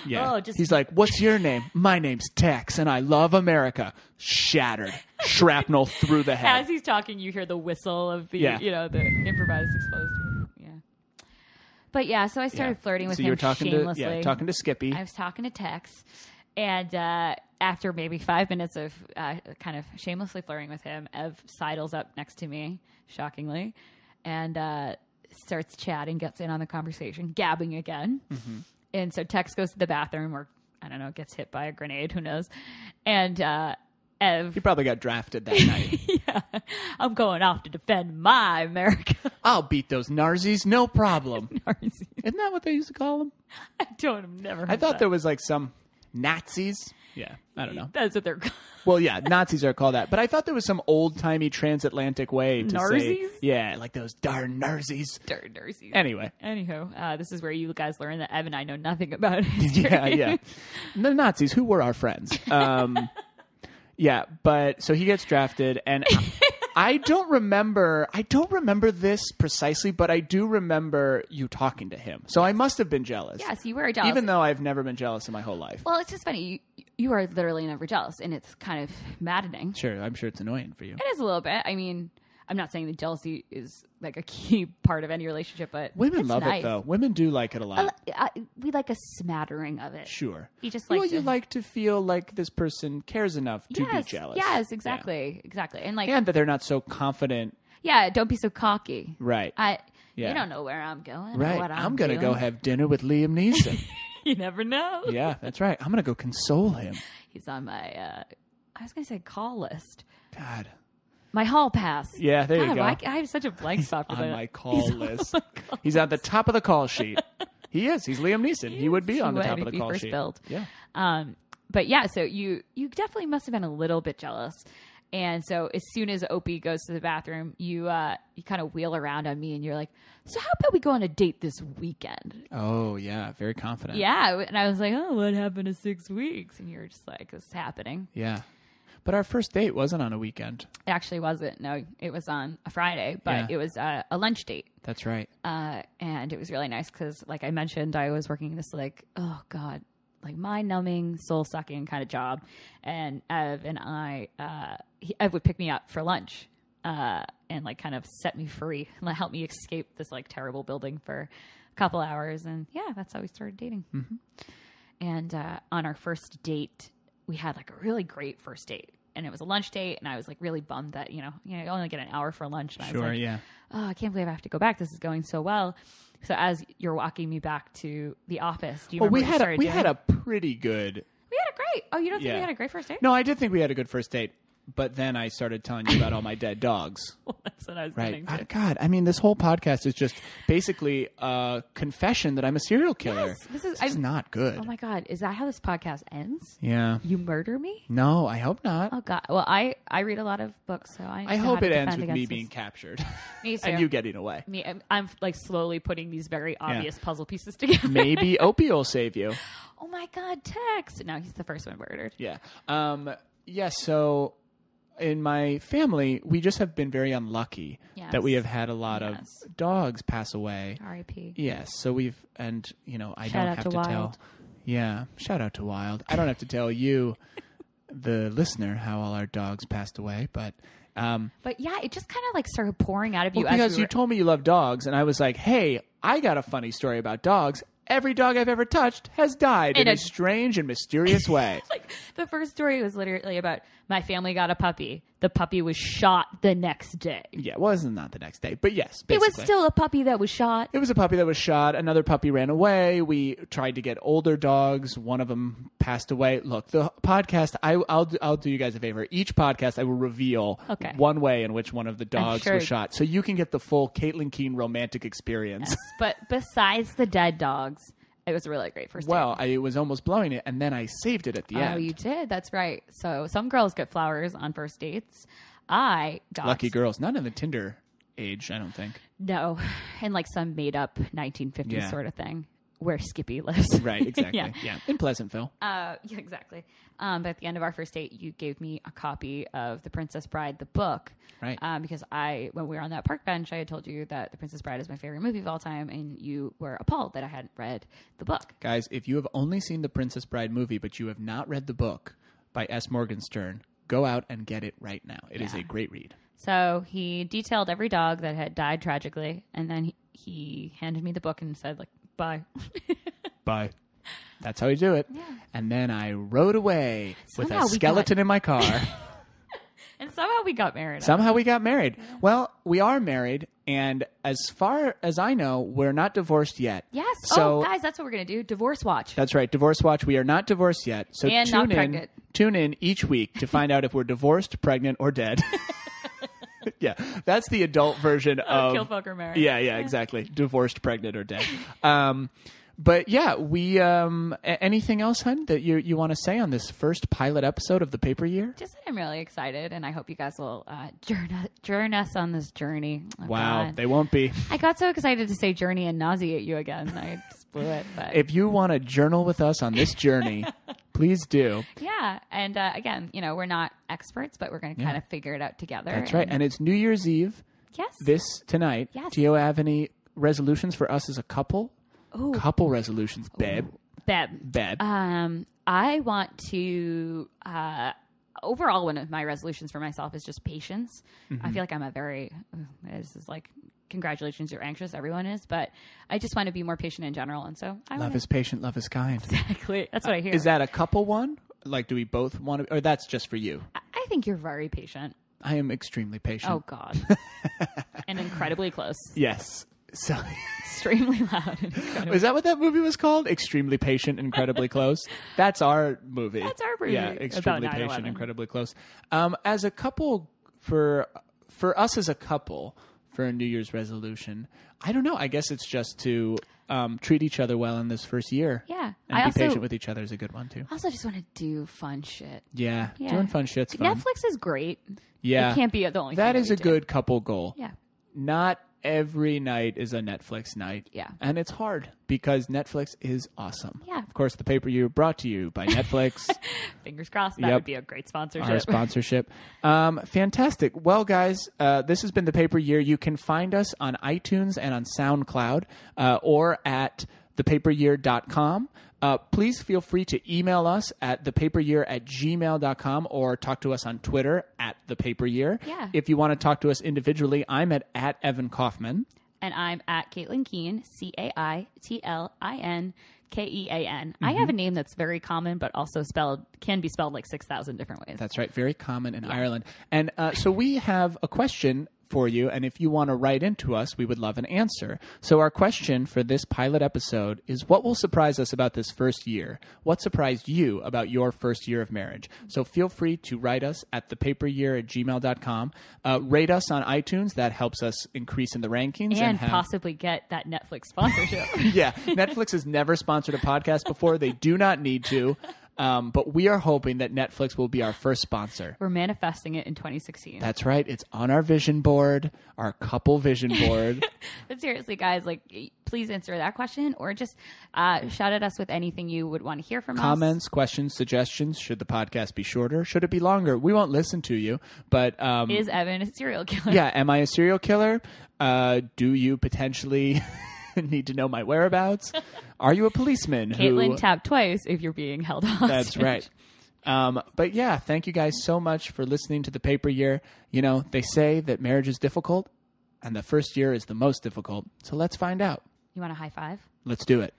Yeah. Oh, He's like, "What's your name?" "My name's Tex, and I love America." Shattered. Shrapnel through the head. As he's talking, you hear the whistle of the, Yeah. the improvised explosion. Yeah. But yeah, so I started flirting with so him you were talking shamelessly. talking to Skippy. I was talking to Tex, and after maybe 5 minutes of kind of shamelessly flirting with him, Ev sidles up next to me, shockingly, and starts chatting, gets in on the conversation, gabbing again. Mm-hmm. And so Tex goes to the bathroom, or I don't know, gets hit by a grenade, who knows? And Ev, He probably got drafted that night. yeah, I'm going off to defend my America. I'll beat those Narzies, no problem. Narzies. Isn't that what they used to call them? I don't. I've never. Heard I thought that. there was like some Nazis. Yeah, I don't know. That's what they're called. Well, yeah, Nazis are called that. But I thought there was some old-timey transatlantic way to say... Narzies? Yeah, like those darn Narzies. Darn Darcy's. Anyway. Anywho, this is where you guys learn that Ev and I know nothing about history. Yeah. The Nazis, who were our friends. Yeah, but... So he gets drafted, and I don't remember this precisely, but I do remember you talking to him. So I must have been jealous. Yes, you were jealous. Even though I've never been jealous in my whole life. Well, it's just funny. You are literally never jealous, and it's kind of maddening. Sure, I'm sure it's annoying for you. It is a little bit. I mean, I'm not saying that jealousy is like a key part of any relationship, but Women it's love nice. it, though. Women do like it a lot. We like a smattering of it. Sure. You just well, like you to- like to feel like this person cares enough to be jealous. Yes, exactly, exactly. And like, And that they're not so confident. yeah, don't be so cocky. Right. You Yeah. don't know where I'm going. Or Right. what I'm going to doing. go have dinner with Liam Neeson. You never know. Yeah, that's right. I'm going to go console him. He's on my, I was going to say call list. God. My hall pass. Yeah, there you God, go. I have such a blank spot for On that. my call He's on list. my call He's at the top of the call sheet. He is. He's Liam Neeson. He would be He on the would top if of the he call first sheet. billed. Yeah. But yeah, so you definitely must have been a little bit jealous. And so as soon as Opie goes to the bathroom, you kind of wheel around on me and you're like, so how about we go on a date this weekend? Oh, yeah. Very confident. Yeah. And I was like, oh, what happened to 6 weeks? And you're just like, this is happening. Yeah. But our first date wasn't on a weekend. It actually wasn't. No, it was on a Friday, but Yeah. it was a lunch date. That's right. And it was really nice because, like I mentioned, I was working this, like, oh, God, like mind-numbing, soul-sucking kind of job. And Ev and I, Ev would pick me up for lunch and, like, kind of set me free and like, help me escape this, like, terrible building for a couple hours. And, yeah, that's how we started dating. Mm-hmm. And on our first date, we had, like, a really great first date. and it was a lunch date, and I was like really bummed that, you only get an hour for lunch. And I was Sure, like, yeah. oh, I can't believe I have to go back. This is going so well. So as you're walking me back to the office, do you remember what you started we doing? had a pretty good... We had a great... Oh, you don't think Yeah. we had a great first date? No, I did think we had a good first date, but then I started telling you about all my dead dogs. Well, that's what I was Right. getting to. God, I mean, this whole podcast is just basically a confession that I'm a serial killer. Yes, this is not good. Oh my God, is that how this podcast ends? Yeah. You murder me? No, I hope not. Oh God. Well, I read a lot of books, so I I know hope how to it ends defend with me against being this. captured. Me too. And you getting away. Me, I'm like slowly putting these very obvious puzzle pieces together. Maybe Opie will save you. Oh my God, Tex. No, he's the first one murdered. Yeah. So in my family, we just have been very unlucky Yes. that we have had a lot of Yes. dogs pass away. R.I.P. Yes. So I Shout don't out have to to Wild. tell. Yeah. Shout out to Wild. I don't have to tell you, the listener, how all our dogs passed away, but But yeah, it just kind of like started pouring out of you well, as because we you were... told me you love dogs, and I was like, hey, I got a funny story about dogs. Every dog I've ever touched has died in a strange and mysterious way. Like the first story was literally about my family got a puppy. The puppy was shot the next day. Yeah, it wasn't not the next day, but yes, It basically. was still a puppy that was shot. It was a puppy that was shot. Another puppy ran away. We tried to get older dogs. One of them passed away. Look, the podcast, I'll do you guys a favor. Each podcast, I will reveal one way in which one of the dogs was shot. So you can get the full Caitlin Keene romantic experience. Yes, but besides the dead dogs, it was a really great first date. Well, I was almost blowing it, and then I saved it at the end. Oh, you did? That's right. So some girls get flowers on first dates. I got... Lucky girls. Not in the Tinder age, I don't think. No. In like some made-up 1950s sort of thing where Skippy lives. Right, exactly. yeah. In Pleasantville. Yeah, exactly. But at the end of our first date, you gave me a copy of The Princess Bride, the book. Right. Because when we were on that park bench, I had told you that The Princess Bride is my favorite movie of all time, and you were appalled that I hadn't read the book. Guys, if you have only seen the Princess Bride movie, but you have not read the book by S. Morgenstern, go out and get it right now. It is a great read. So he detailed every dog that had died tragically, and then he handed me the book and said, like, bye. Bye. That's how we do it. Yeah. And then I rode away with Somehow a skeleton in my car. And somehow we got married. Somehow we got married. Well, we are married, and as far as I know, we're not divorced yet. Yes. So, guys, that's what we're going to do. Divorce watch. That's right. Divorce Watch. We are not divorced yet. So And not pregnant. Tune in each week to find out if we're divorced, pregnant, or dead. Yeah, that's the adult version of Kill, fuck, or marry. Yeah, exactly. Divorced, pregnant, or dead. But yeah, we anything else, hun, that you want to say on this first pilot episode of the Paper Year? Just that I'm really excited, and I hope you guys will join us on this journey. Oh, Wow, God. they won't be. I got so excited to say journey and nauseate you again. I just blew it. But If you want to journal with us on this journey, please do. yeah, and again, we're not experts, but we're going to kind of figure it out together. That's right. And it's New Year's Eve. Yes. Tonight. Yes. Do you have any resolutions for us as a couple? Ooh. Couple resolutions, babe. Babe. I want to. Overall, one of my resolutions for myself is just patience. Mm-hmm. I feel like I'm a very. This is like, congratulations, you're anxious. Everyone is, but I just want to be more patient in general, and so Love is patient, love is kind. Exactly. That's what I hear. Is that a couple one? Like, do we both want to, or that's just for you? I think you're very patient. I am extremely patient. Oh God, and incredibly close. Yes. So, Extremely loud. And incredibly. is that what that movie was called? Extremely Patient, Incredibly Close. That's our movie. That's our movie. Yeah, About Extremely 9/11. Patient, Incredibly Close. As a couple, for us as a couple, for a New Year's resolution, I don't know. I guess it's just to treat each other well in this first year. Yeah. And be patient with each other is a good one too. I also just want to do fun shit. Yeah. Doing fun shit's fun. Netflix is great. Yeah. It can't be the only That thing is a we do. good couple goal. Yeah. Not every night is a Netflix night. Yeah. And it's hard because Netflix is awesome. Yeah. Of course, the Paper Year brought to you by Netflix. Fingers crossed. That Yep. would be a great sponsorship. Our sponsorship. Fantastic. Well, guys, this has been the Paper Year. You can find us on iTunes and on SoundCloud or at thepaperyear.com. Please feel free to email us at thepaperyear@gmail.com or talk to us on Twitter at thepaperyear. Yeah. If you want to talk to us individually, I'm at Evan Kaufman. And I'm at Caitlin Keene, CAITLIN Kean. I have a name that's very common, but also can be spelled like 6,000 different ways. That's right. Very common in Ireland. And so we have a question for you, and if you want to write into us, we would love an answer. So our question for this pilot episode is, what will surprise us about this first year? What surprised you about your first year of marriage? So feel free to write us at thepaperyear@gmail.com. Rate us on iTunes. That helps us increase in the rankings. And possibly get that Netflix sponsorship. Yeah. Netflix has never sponsored a podcast before. They do not need to. But we are hoping that Netflix will be our first sponsor. We're manifesting it in 2016. That's right. It's on our vision board, our couple vision board. But seriously, guys, please answer that question, or just shout at us with anything you would want to hear from us. Comments, questions, suggestions. Should the podcast be shorter? Should it be longer? We won't listen to you. But is Evan a serial killer? Yeah. Am I a serial killer? Do you potentially need to know my whereabouts? Are you a policeman? Caitlin tapped twice if you're being held hostage. That's right. But yeah, thank you guys so much for listening to The Paper Year. You know, they say that marriage is difficult and the first year is the most difficult. So let's find out. You want a high five? Let's do it.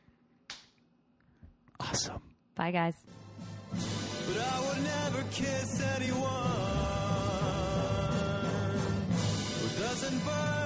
Awesome. Bye, guys. But I would never kiss anyone who doesn't burn.